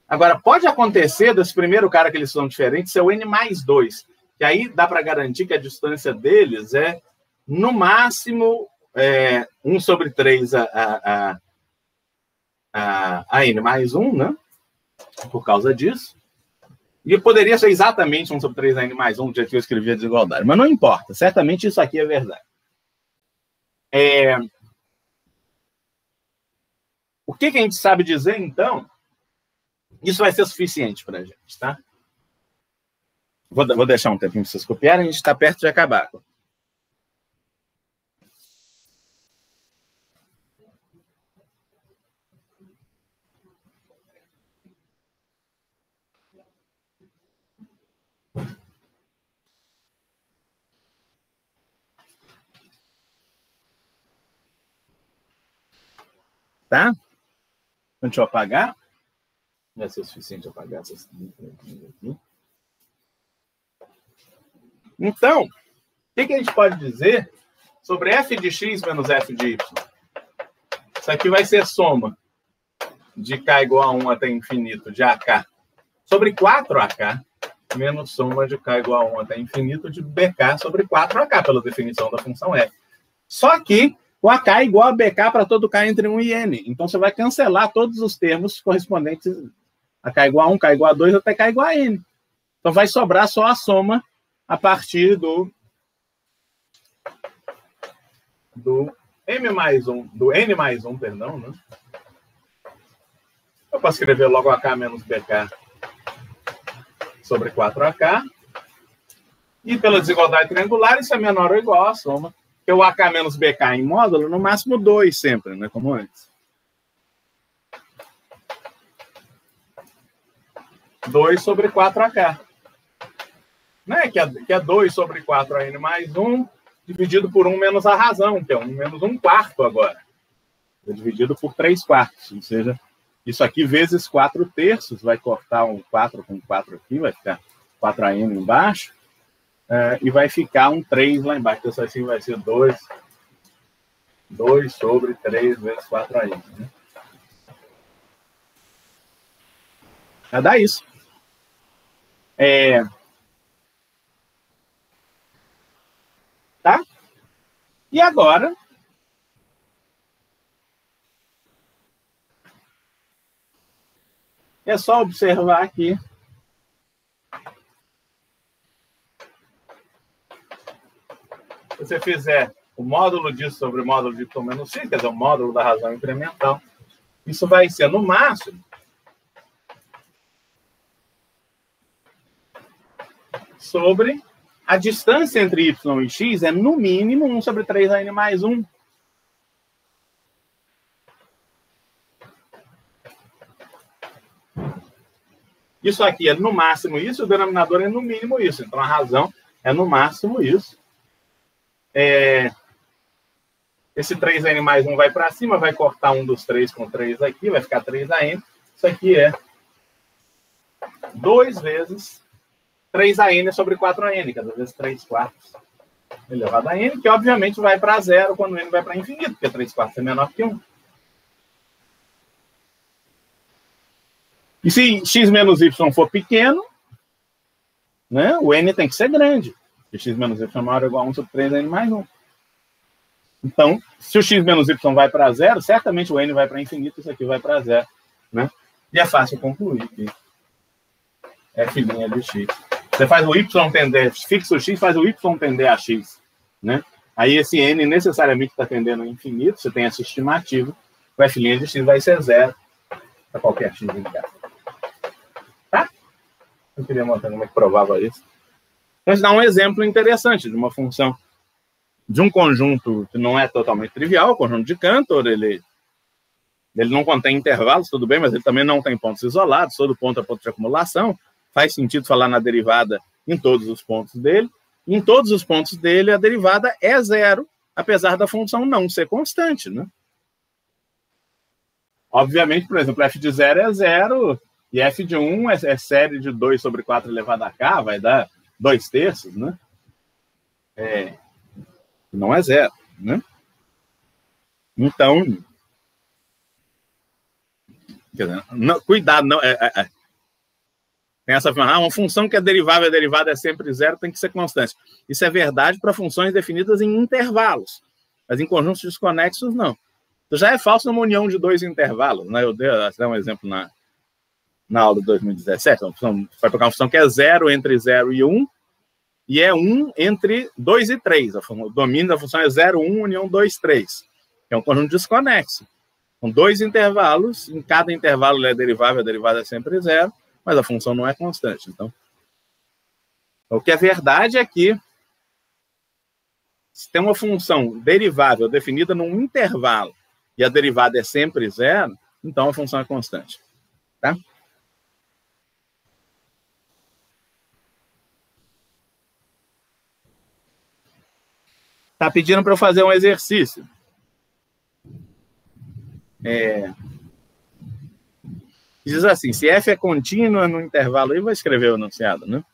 Agora, pode acontecer desse primeiro cara que eles são diferentes ser o n mais 2. Que aí dá para garantir que a distância deles é, no máximo, 1 sobre 3 a n mais 1, né? Por causa disso. E poderia ser exatamente 1 sobre 3 a n mais 1, do jeito que eu escrevi a desigualdade. Mas não importa. Certamente isso aqui é verdade. O que a gente sabe dizer, então? Isso vai ser suficiente para a gente, tá? Vou deixar um tempinho para vocês copiarem. A gente está perto de acabar. Tá? Então, deixa eu apagar. Vai ser suficiente apagar essas aqui. Então, o que a gente pode dizer sobre f de x menos f de y? Isso aqui vai ser soma de k igual a 1 até infinito de AK sobre 4AK menos soma de k igual a 1 até infinito de BK sobre 4AK, pela definição da função f. Só que o AK é igual a BK para todo K entre 1 e N. Então, você vai cancelar todos os termos correspondentes a K igual a 1, K igual a 2, até K igual a N. Então, vai sobrar só a soma a partir do M mais 1, do N mais 1, perdão, né? Eu posso escrever logo AK menos BK sobre 4AK. E pela desigualdade triangular, isso é menor ou igual à soma. Porque o AK menos BK em módulo, no máximo 2 sempre, né? Como antes. 2 sobre 4AK. Né? Que é 2 sobre 4n mais 1, dividido por 1 menos a razão, que é 1 menos 1 quarto agora. É dividido por 3 quartos. Ou seja, isso aqui vezes 4 terços, vai cortar um 4 com 4 aqui, vai ficar 4n embaixo, e vai ficar um 3 lá embaixo. Então, isso assim vai ser 2 sobre 3 vezes 4n. Né? Vai dar isso. Tá? E agora, é só observar aqui se você fizer o módulo disso sobre o módulo de y menos x, quer dizer, o módulo da razão incremental, isso vai ser, no máximo, sobre a distância entre y e x é no mínimo 1 sobre 3n mais 1. Isso aqui é no máximo isso, o denominador é no mínimo isso. Então, a razão é no máximo isso. Esse 3n mais 1 vai para cima, vai cortar um dos 3 com 3 aqui, vai ficar 3an. Isso aqui é 2 vezes 3an sobre 4n, que é 2 vezes 3 quartos elevado a n, que obviamente vai para zero quando n vai para infinito, porque 3 quartos é menor que 1. E se x menos y for pequeno, né, o n tem que ser grande. Se x menos y maior ou igual a 1 sobre 3n mais 1. Então, se o x menos y vai para zero, certamente o n vai para infinito, isso aqui vai para zero. Né? E é fácil concluir que f' de x. Você faz o y tender, fixa o x, faz o y tender a x. Né? Aí esse n necessariamente está tendendo ao infinito, você tem essa estimativa, o f' de x vai ser zero para qualquer x em casa. Tá? Eu queria mostrar como é que provava isso. Então, isso dá um exemplo interessante de uma função de um conjunto que não é totalmente trivial, o conjunto de Cantor, ele não contém intervalos, tudo bem, mas ele também não tem pontos isolados, todo ponto é ponto de acumulação, faz sentido falar na derivada em todos os pontos dele, e em todos os pontos dele a derivada é zero, apesar da função não ser constante, né? Obviamente, por exemplo, f de 0 é 0, e f de 1 é série de 2 sobre 4 elevado a k, vai dar 2/3, né? Não é zero, né? Então, quer dizer, não, cuidado, não, tem essa uma função que é derivada é sempre zero, tem que ser constante. Isso é verdade para funções definidas em intervalos, mas em conjuntos desconexos, não. Isso já é falso numa união de 2 intervalos, né? Eu dei um exemplo na aula de 2017. Vai pegar uma função que é 0 entre 0 e 1, e é 1 entre 2 e 3. O domínio da função é 0, 1, união 2, 3. É um conjunto desconexo. Com 2 intervalos, em cada intervalo ele é derivável, a derivada é sempre zero, mas a função não é constante. Então, o que é verdade é que se tem uma função derivável definida num intervalo e a derivada é sempre zero, então a função é constante. Tá? Está pedindo para eu fazer um exercício. Diz assim, se f é contínua no intervalo, eu vou escrever o enunciado, né?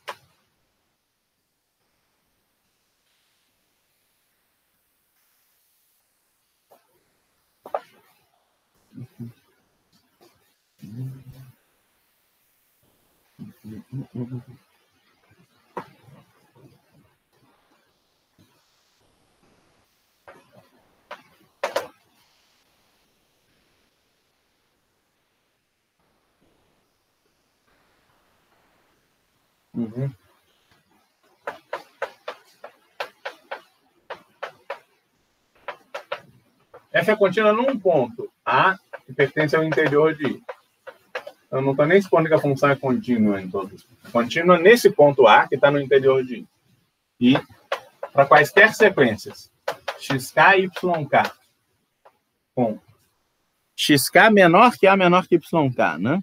F é contínua num ponto A, que pertence ao interior de I. Eu não estou nem expondo que a função é contínua em todos. É contínua nesse ponto A, que está no interior de I. E para quaisquer sequências, xk e yk, com xk menor que A menor que yk, né?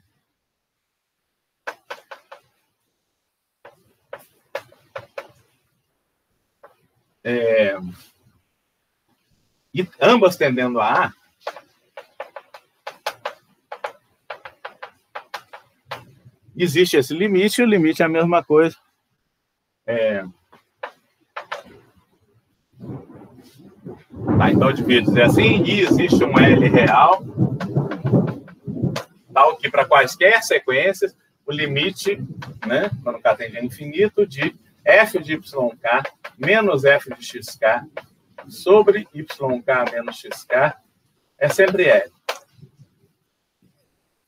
E ambas tendendo a A, existe esse limite, e o limite é a mesma coisa. Tá, então eu devia dizer assim, e existe um L real, tal que para quaisquer sequências, o limite, né, quando k tende a infinito, de f de yk menos f de xk sobre yk menos xk é sempre L.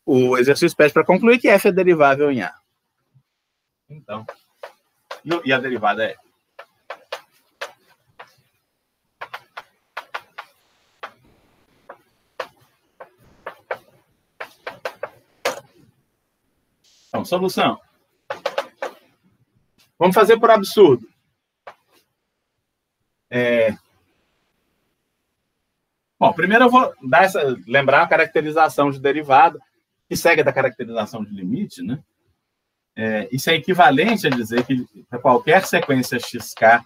O exercício pede para concluir que f é derivável em A. Então, e a derivada é então, solução. Vamos fazer por absurdo. Bom, primeiro eu vou lembrar a caracterização de derivada, que segue da caracterização de limite, né? Isso é equivalente a dizer que para qualquer sequência xk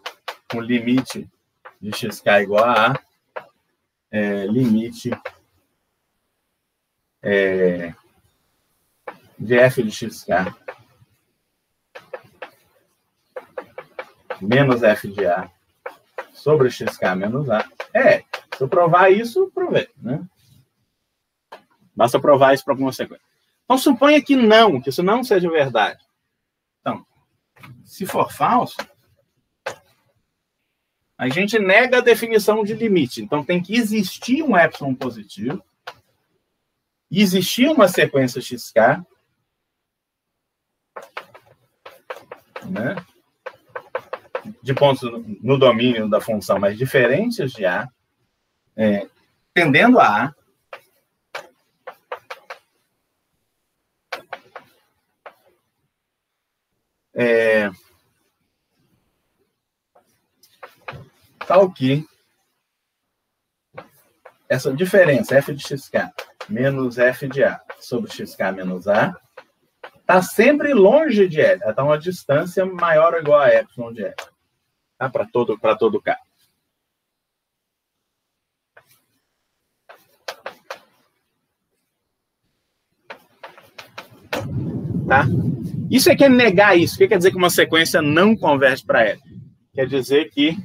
com limite de xk igual a A, limite de f de xk menos f de A sobre xk menos A. Se eu provar isso, provei, né? Basta provar isso para alguma sequência. Então, suponha que não, que isso não seja verdade. Então, se for falso, a gente nega a definição de limite. Então, tem que existir um epsilon positivo, e existir uma sequência xk, né, de pontos no domínio da função, mas diferentes de A, tendendo a A, tal que essa diferença, f de xk menos f de A sobre xk menos A, está sempre longe de L. Está uma distância maior ou igual a epsilon de L. Tá? Para todo K. Tá? Isso é negar isso. O que quer dizer que uma sequência não converge para L? Quer dizer que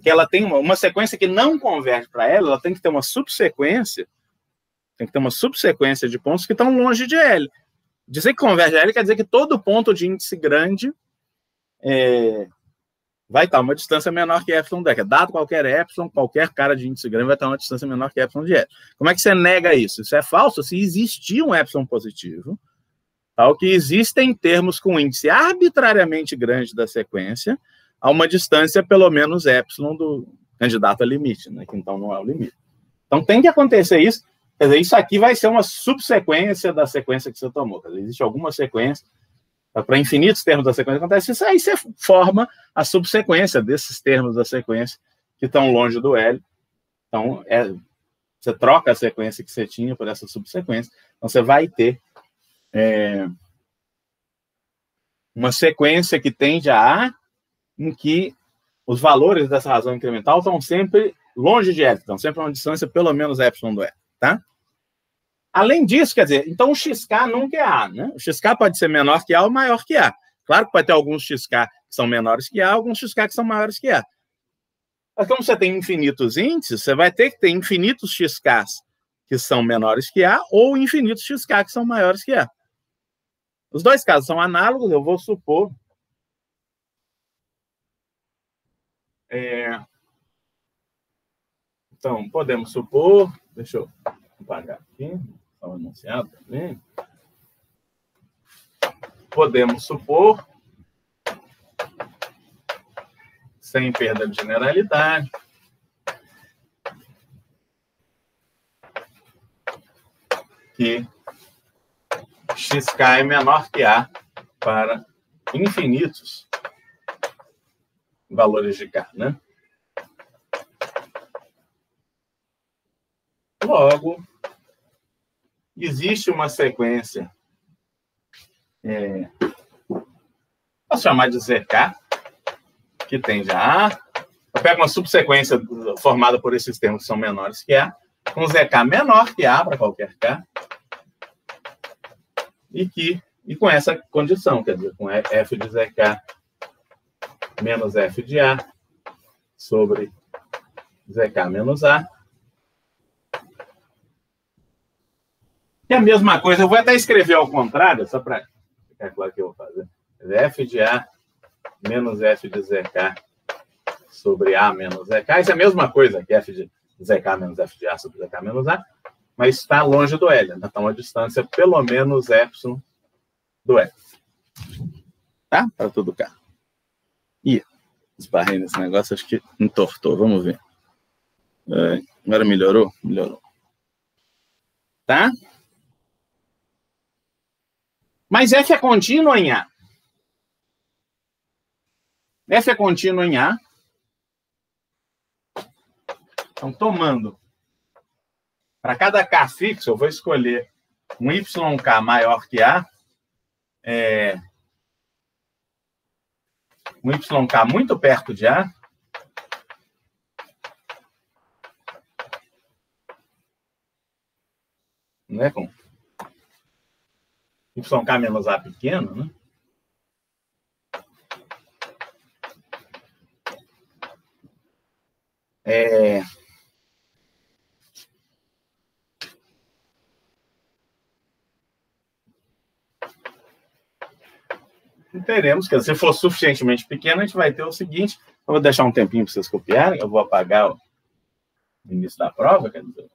ela tem uma sequência que não converge para ela tem que ter uma subsequência, de pontos que estão longe de L. Dizer que converge a L quer dizer que todo ponto de índice grande vai estar uma distância menor que epsilon de L. Dado qualquer epsilon, qualquer cara de índice grande vai estar uma distância menor que epsilon de L. Como é que você nega isso? Isso é falso se existir um epsilon positivo, tal que existem termos com índice arbitrariamente grande da sequência a uma distância pelo menos epsilon do candidato a limite, né? Que então não é o limite. Então tem que acontecer isso. Quer dizer, isso aqui vai ser uma subsequência da sequência que você tomou. Quer dizer, existe alguma sequência, para infinitos termos da sequência acontece isso, aí você forma a subsequência desses termos da sequência que estão longe do L. Então, você troca a sequência que você tinha por essa subsequência. Então, você vai ter uma sequência que tende a A, em que os valores dessa razão incremental estão sempre longe de L, estão sempre a uma distância pelo menos epsilon do L, tá? Além disso, quer dizer, então o xk nunca é A, né? O xk pode ser menor que A ou maior que A. Claro que pode ter alguns xk que são menores que A, alguns xk que são maiores que A. Mas como você tem infinitos índices, você vai ter que ter infinitos xks que são menores que A ou infinitos xk que são maiores que A. Os dois casos são análogos, eu vou supor então, podemos supor, deixa eu apagar aqui, está anunciado também. Podemos supor, sem perda de generalidade, que xk é menor que A para infinitos valores de K, né? Logo, existe uma sequência, posso chamar de ZK, que tende a A. Eu pego uma subsequência formada por esses termos que são menores que A, com ZK menor que A para qualquer K, e com essa condição, quer dizer, com f de ZK menos f de A sobre ZK menos A. E a mesma coisa, eu vou até escrever ao contrário, só para ficar claro que eu vou fazer. F de A menos f de ZK sobre A menos ZK. Isso é a mesma coisa que f de ZK menos f de A sobre ZK menos A, mas está longe do L. Né? Então, a distância pelo menos epsilon do L. Tá? Para todo K. Ih, esbarrei nesse negócio, acho que entortou. Vamos ver. Agora melhorou? Melhorou. Tá? Mas f é contínuo em A. F é contínuo em A. Então, tomando para cada K fixo, eu vou escolher um YK maior que A. Um YK muito perto de A. Né? Com YK menos A pequeno, né? Teremos que, se for suficientemente pequeno, a gente vai ter o seguinte. Eu vou deixar um tempinho para vocês copiarem. Eu vou apagar o início da prova, quer dizer.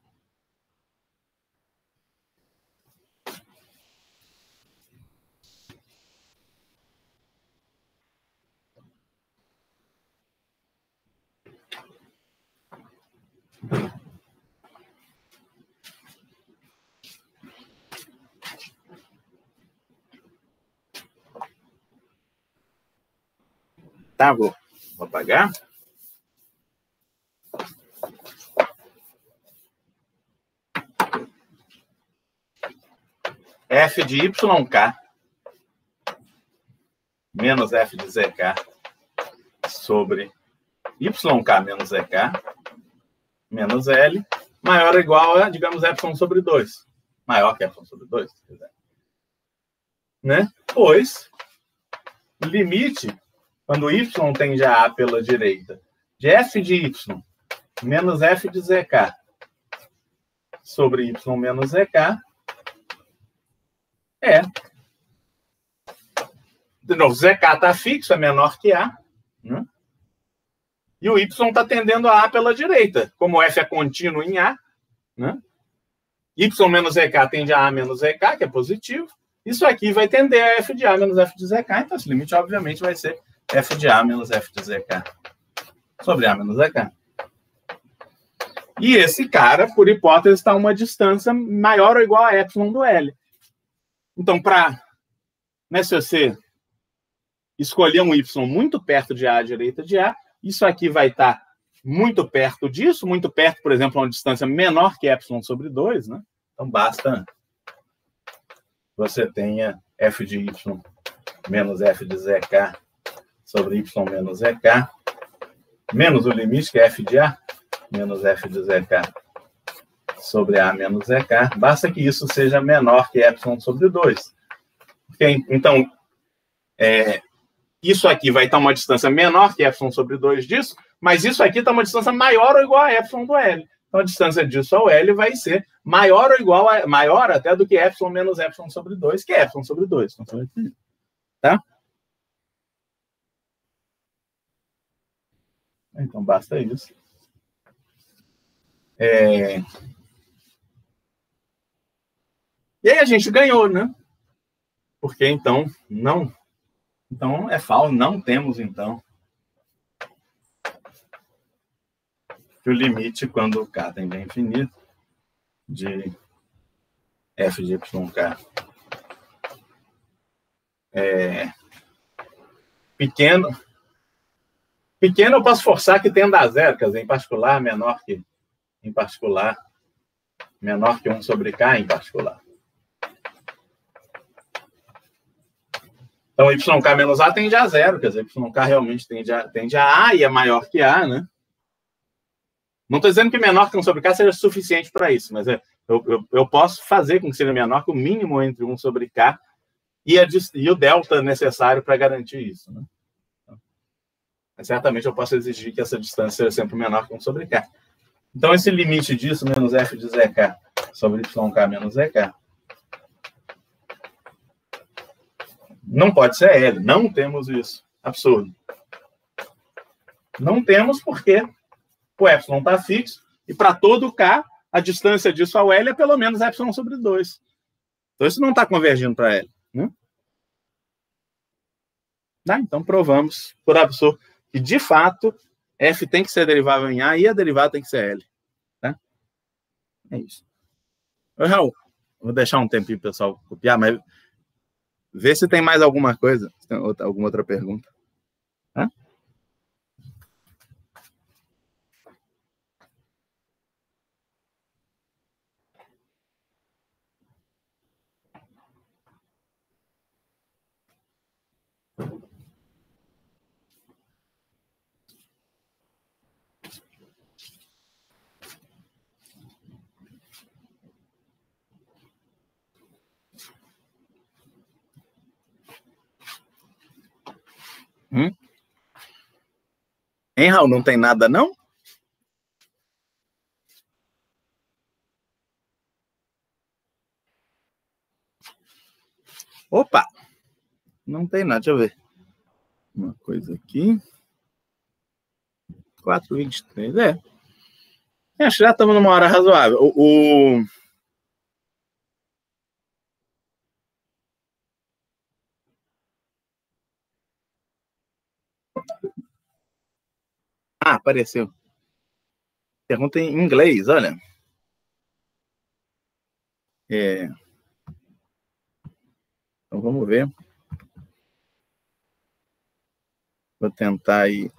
Tá, vou apagar. F de YK menos F de ZK sobre YK menos ZK menos L maior ou igual a, digamos, Y sobre 2. Maior que Y sobre 2, se quiser. Né? Pois, limite, quando Y tende a A pela direita, de F de Y menos F de ZK sobre Y menos ZK de novo, ZK está fixo, é menor que A, né? E o Y está tendendo a A pela direita. Como F é contínuo em A, né? Y menos ZK tende a A menos ZK, que é positivo. Isso aqui vai tender a F de A menos F de ZK. Então, esse limite, obviamente, vai ser F de A menos F de ZK sobre A menos ZK. E esse cara, por hipótese, está a uma distância maior ou igual a epsilon do L. Então, se você escolher um Y muito perto de A à direita de A, isso aqui vai estar muito perto disso, muito perto, por exemplo, a uma distância menor que epsilon sobre 2, né? Então, basta você tenha F de Y menos F de ZK sobre Y menos ZK, menos o limite, que é F de A, menos F de ZK sobre A menos ZK. Basta que isso seja menor que epsilon sobre 2. Então, isso aqui vai estar uma distância menor que epsilon sobre 2 disso, mas isso aqui está uma distância maior ou igual a epsilon do L. Então, a distância disso ao L vai ser maior ou igual a, maior até do que epsilon menos epsilon sobre 2, que é epsilon sobre 2. Tá? Então, basta isso. E aí a gente ganhou, né? Porque, então, não... Então, é falso, não temos, então, que o limite, quando K tende a infinito, de F de YK pequeno. Pequeno eu posso forçar que tenda a zero, quer dizer, em particular, menor que 1 sobre K em particular. Então, YK menos A tende a zero, quer dizer, YK realmente tende a A e é maior que A, né? Não estou dizendo que menor que 1 sobre K seja suficiente para isso, mas eu posso fazer com que seja menor que o mínimo entre 1 sobre K e o delta necessário para garantir isso, né? Mas, certamente eu posso exigir que essa distância seja sempre menor que 1 sobre K. Então, esse limite disso, menos F de ZK sobre YK menos ZK, não pode ser L. Não temos isso. Absurdo. Não temos porque o epsilon está fixo e para todo K, a distância disso ao L é pelo menos epsilon sobre 2. Então, isso não está convergindo para L, né? Então, provamos, por absurdo, que, de fato, F tem que ser derivável em A e a derivada tem que ser L. Tá? É isso. Raul, vou deixar um tempinho para o pessoal copiar, mas Vê se tem mais alguma coisa. Se tem alguma outra pergunta. Hã? Hein, Raul? Não tem nada, não? Opa! Não tem nada, deixa eu ver. Uma coisa aqui. 4h23, Acho que já estamos numa hora razoável. Ah, apareceu. Pergunta em inglês, olha. Então vamos ver. Vou tentar ir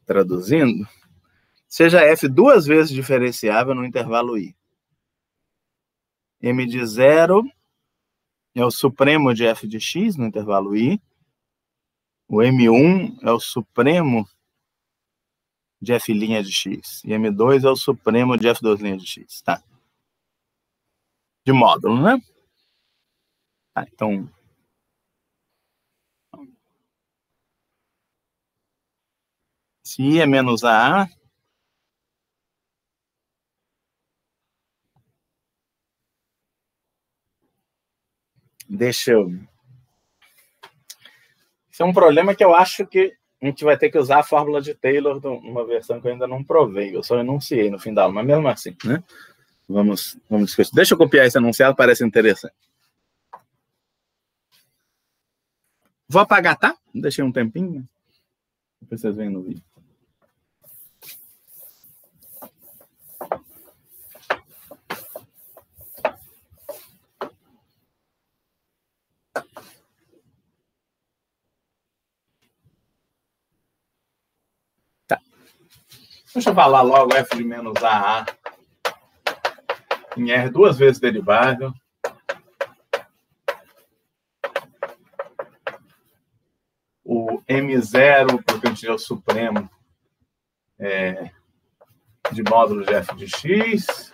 traduzindo. Seja f 2 vezes diferenciável no intervalo i. M de 0 é o supremo de f de x no intervalo i. O M1 é o supremo de f' de x. E M2 é o supremo de f2' de x. Tá. De módulo, né? Tá, então... Se i é menos a, deixa eu... Isso é um problema que eu acho que a gente vai ter que usar a fórmula de Taylor numa versão que eu ainda não provei. Eu só enunciei no fim da aula, mas mesmo assim, né? Vamos discutir. Deixa eu copiar esse enunciado, parece interessante. Vou apagar, tá? Deixei um tempinho. Depois vocês veem no vídeo. Tá. Deixa eu falar logo f de menos a em R 2 vezes derivado. O M0, porque a gente é o supremo de módulo de f de x.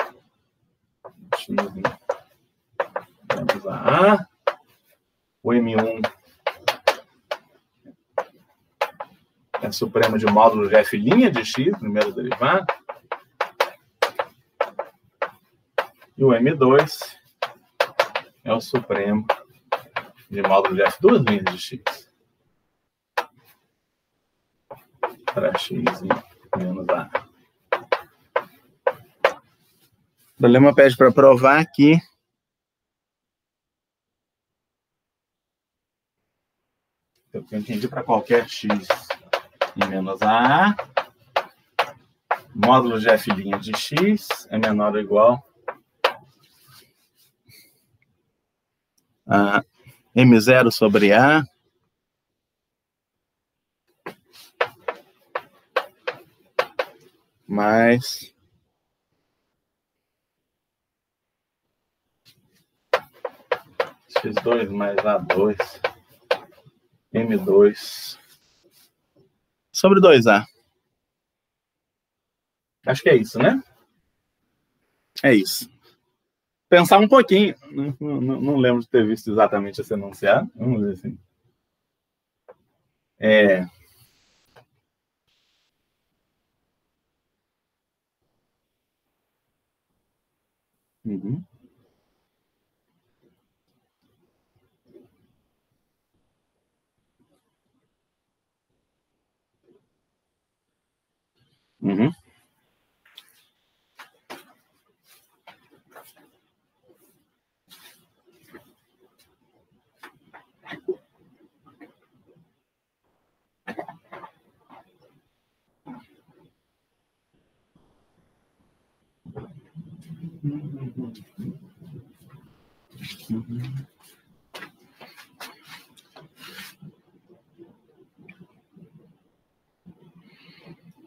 Menos a. O M1 é supremo de módulo de f' de x, primeiro derivado. E o M2 é o supremo de módulo de f2' de x. Para x e menos a. O problema pede para provar que eu entendi para qualquer x e menos a, módulo de f' de x é menor ou igual a M0 sobre a mais x2 mais a2 M2 sobre 2a. Acho que é isso, né? É isso. Pensar um pouquinho. Não lembro de ter visto exatamente esse enunciado. Vamos ver assim. Uhum. Uhum.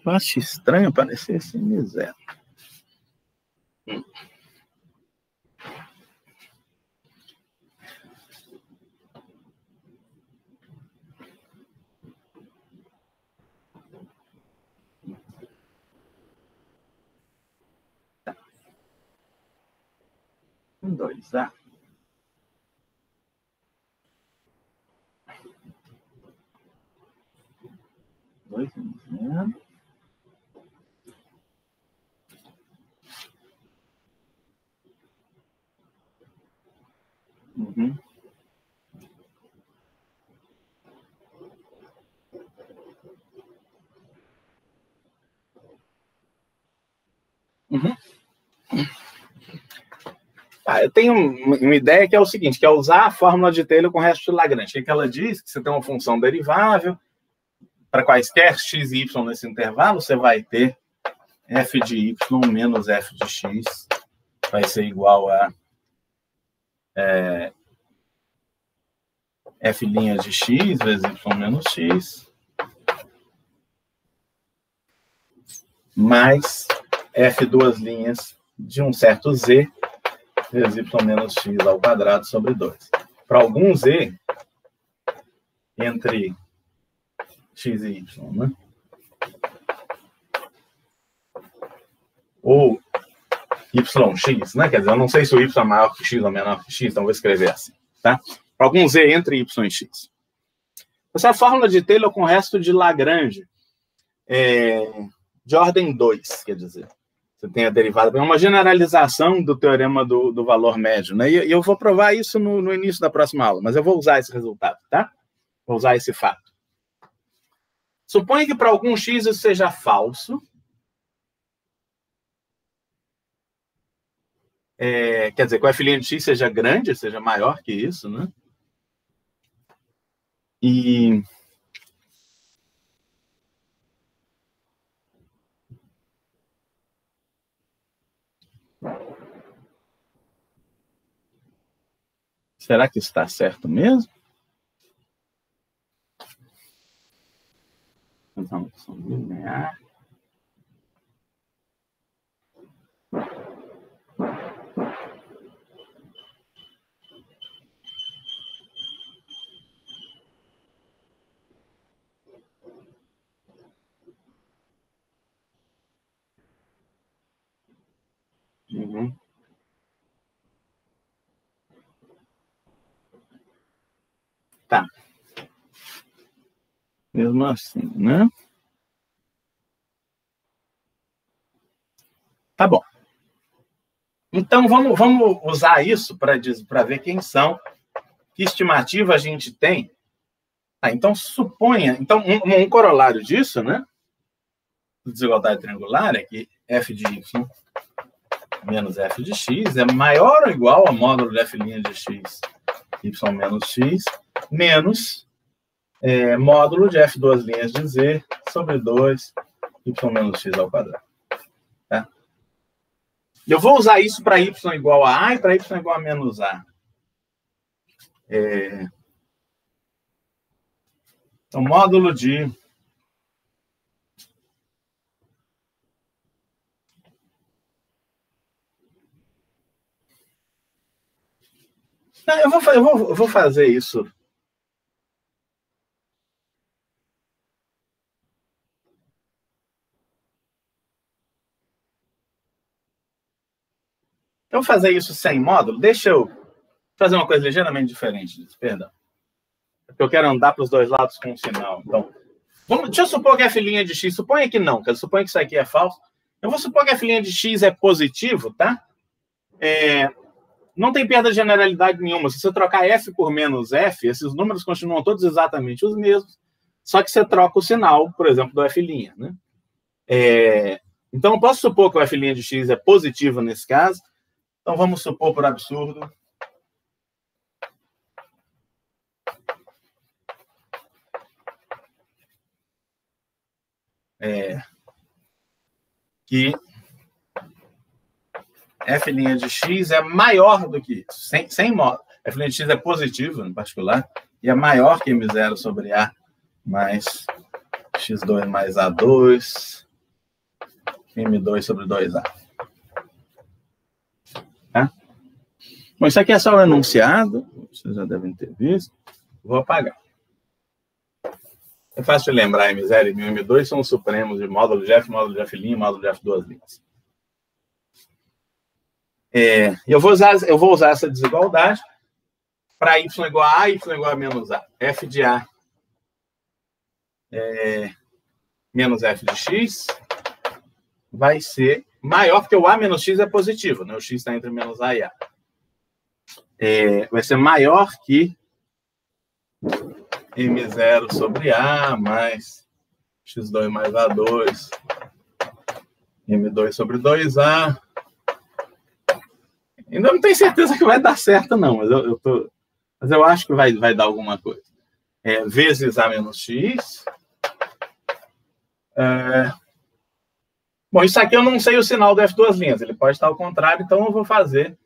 Eu acho estranho aparecer esse M0. Tá. 2A. Dois M0. Uhum. Uhum. Eu tenho uma ideia que é o seguinte, que é usar a fórmula de Taylor com o resto de Lagrange. O que ela diz? Que você tem uma função derivável, para quaisquer x e y nesse intervalo, você vai ter f de y menos f de x, vai ser igual a f' de x vezes y menos x, mais f duas linhas de um certo z, vezes y menos x ao quadrado sobre 2. Para algum z, entre x e y, né? Ou yx, né? Quer dizer, eu não sei se o y é maior que x ou menor que x, então vou escrever assim, tá? Para algum z entre y e x. Essa é a fórmula de Taylor com o resto de Lagrange, de ordem 2, quer dizer. Você tem a derivada, é uma generalização do teorema do valor médio, né? E eu vou provar isso no início da próxima aula, mas eu vou usar esse resultado, tá? Vou usar esse fato. Suponha que para algum x isso seja falso. Quer dizer, que o f' de x seja grande, seja maior que isso, né? E será que está certo mesmo? Então, linear. Uhum. Tá. Mesmo assim, né? Tá bom. Então, vamos usar isso para ver quem são, que estimativa a gente tem. Então, suponha... Então, um corolário disso, né? Desigualdade triangular é que f de y menos f de x é maior ou igual a módulo de f' de x, y menos x, menos módulo de f duas linhas de z sobre 2, y menos x ao quadrado. Tá? Eu vou usar isso para y igual a A e para y igual a menos A. Então, módulo de... Eu vou fazer isso. Eu vou fazer isso sem módulo. Deixa eu fazer uma coisa ligeiramente diferente disso, perdão. Porque eu quero andar para os dois lados com um sinal. Então, deixa eu supor que f' de x... Suponha que não, quer suponha que isso aqui é falso. Eu vou supor que f' de x é positivo, tá? Não tem perda de generalidade nenhuma. Se você trocar f por menos f, esses números continuam todos exatamente os mesmos, só que você troca o sinal, por exemplo, do f', né? Então, eu posso supor que o f' de x é positivo nesse caso. Então, vamos supor, por absurdo, que f' de x é maior do que isso, sem módulo. F' de x é positivo, em particular, e é maior que m0 sobre A mais x2 mais A2 M2 sobre 2A. Tá? Bom, isso aqui é só o enunciado, vocês já devem ter visto. Vou apagar. É fácil de lembrar, M0 e M2 são os supremos de módulo de F, módulo de F', módulo de F duas linhas. Eu vou usar essa desigualdade para y igual a y igual a menos A. F de A menos F de X vai ser maior, porque o A menos X é positivo, né? O X está entre menos A e A. Vai ser maior que M0 sobre A mais X2 mais A2, M2 sobre 2A. Ainda não tenho certeza que vai dar certo, não, mas eu acho que vai dar alguma coisa. Vezes A menos X. Bom, isso aqui eu não sei o sinal do F duas linhas, ele pode estar ao contrário, então eu vou fazer.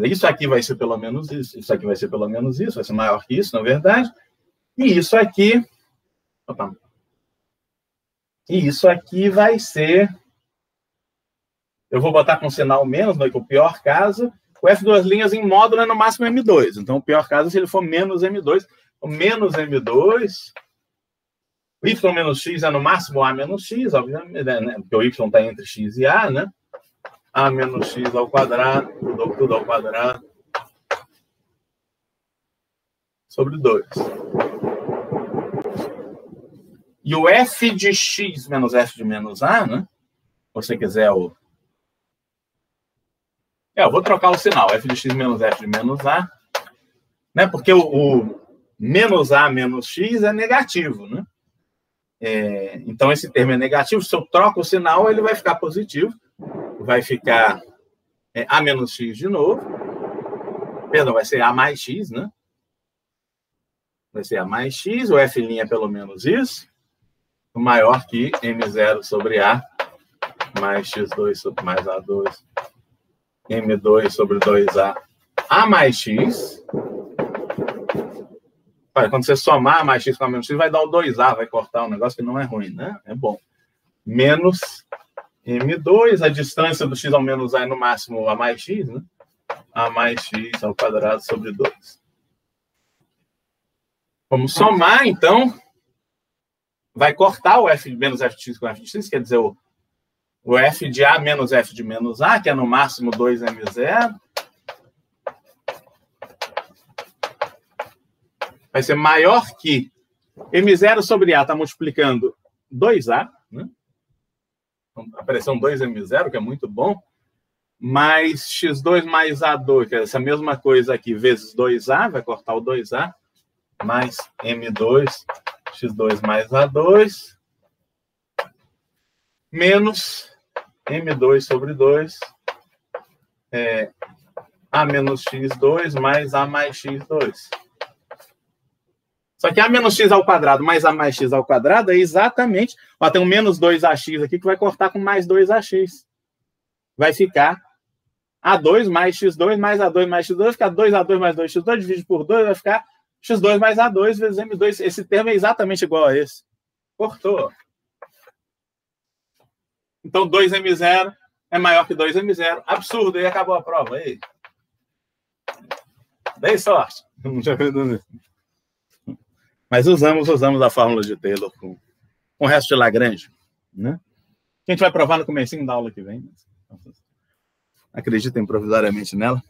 Isso aqui vai ser pelo menos isso, isso aqui vai ser pelo menos isso, vai ser maior que isso, na verdade. E isso aqui... Opa. E isso aqui vai ser... Eu vou botar com sinal menos, né, que o pior caso, o F duas linhas em módulo é no máximo M2. Então, o pior caso é se ele for menos M2. O menos M2... O y menos x é no máximo A menos x, obviamente, né? Porque o y está entre x e A, né? A menos x ao quadrado, tudo ao quadrado, sobre 2. E o f de x menos f de menos A, né? Se você quiser o... eu vou trocar o sinal, f de x menos f de menos A, né? Porque o menos A menos x é negativo, né? Então, esse termo é negativo. Se eu troco o sinal, ele vai ficar positivo. Vai ficar A menos X de novo. Perdão, vai ser A mais X, né? Vai ser A mais X, o F' é pelo menos isso. Maior que M0 sobre A mais X2 sobre mais A2. M2 sobre 2A. A mais X. Quando você somar A mais X com A menos X, vai dar o 2A, vai cortar um negócio que não é ruim, né? É bom. Menos M2, a distância do x ao menos A é no máximo A mais X, né? A mais X ao quadrado sobre 2. Vamos somar, então. Vai cortar o f menos f de x com f de x, quer dizer, o f de A menos f de menos A, que é no máximo 2M0. Vai ser maior que M0 sobre A está multiplicando 2A, né? Apareceu um 2M0, que é muito bom, mais X2 mais A2, que é essa mesma coisa aqui, vezes 2A, vai cortar o 2A, mais M2, X2 mais A2, menos M2 sobre 2, A menos X2 mais A mais X2. Só que A menos X ao quadrado mais A mais X ao quadrado é exatamente... Ó, tem um menos 2AX aqui que vai cortar com mais 2AX. Vai ficar A2 mais X2 mais A2 mais X2, vai ficar 2A2 mais 2X2, divide por 2, vai ficar X2 mais A2 vezes M2. Esse termo é exatamente igual a esse. Cortou. Então, 2M0 é maior que 2M0. Absurdo, e acabou a prova. Aí. Dei sorte. Não tinha perdido. Mas usamos a fórmula de Taylor com o resto de Lagrange, né? Que a gente vai provar no comecinho da aula que vem. Acreditem provisoriamente nela.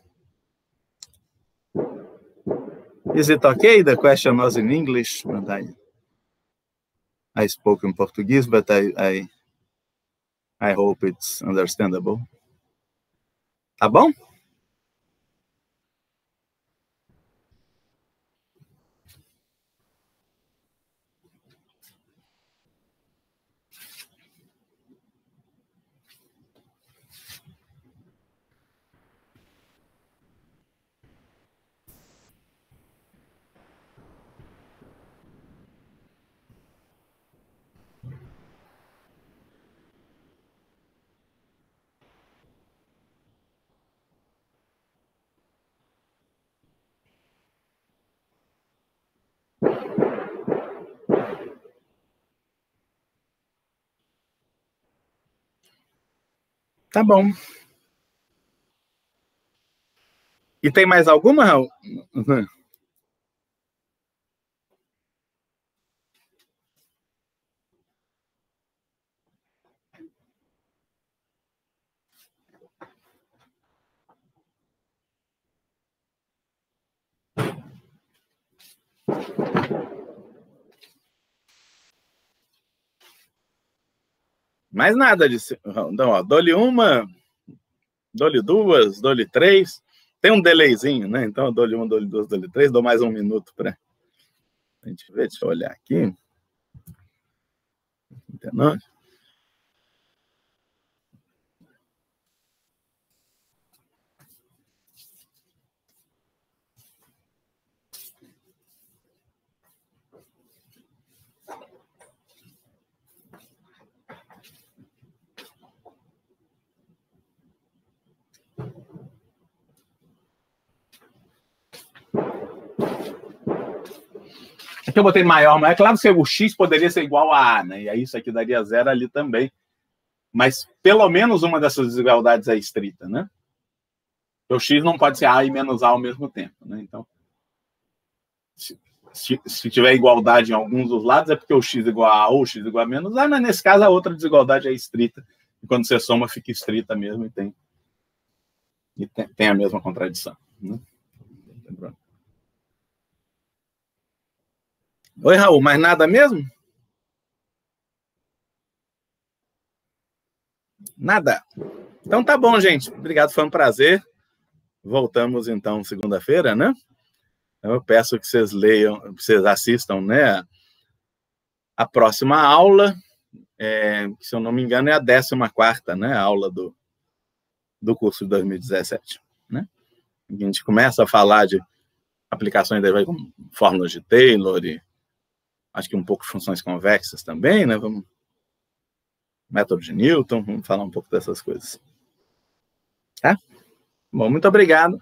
Is it okay? The question was in English, but I spoke in Portuguese, but I hope it's understandable. Tá bom? Tá bom. E tem mais alguma, Raul? Mais nada disso. Então, ó, dou-lhe uma, dou-lhe duas, dou-lhe três. Tem um delayzinho, né? Então, eu dou-lhe uma, dou-lhe duas, dou-lhe três, dou mais um minuto para a gente ver. Deixa eu olhar aqui. 39. Aqui eu botei maior, mas é claro que o X poderia ser igual a A, né? E aí isso aqui daria zero ali também. Mas pelo menos uma dessas desigualdades é estrita, né? O X não pode ser A e menos A ao mesmo tempo, né? Então, se tiver igualdade em alguns dos lados, é porque o X igual a A ou o X igual a menos A, mas nesse caso a outra desigualdade é estrita. E quando você soma, fica estrita mesmo e tem a mesma contradição, né? Oi, Raul, mais nada mesmo? Nada. Então tá bom, gente. Obrigado, foi um prazer. Voltamos então segunda-feira, né? Eu peço que vocês leiam, que vocês assistam, né? A próxima aula, que, se eu não me engano, é a 14ª, né? A aula do curso de 2017, né? A gente começa a falar de aplicações de como fórmulas de Taylor e acho que um pouco de funções convexas também, né? Método de Newton, vamos falar um pouco dessas coisas. Tá? Bom, muito obrigado.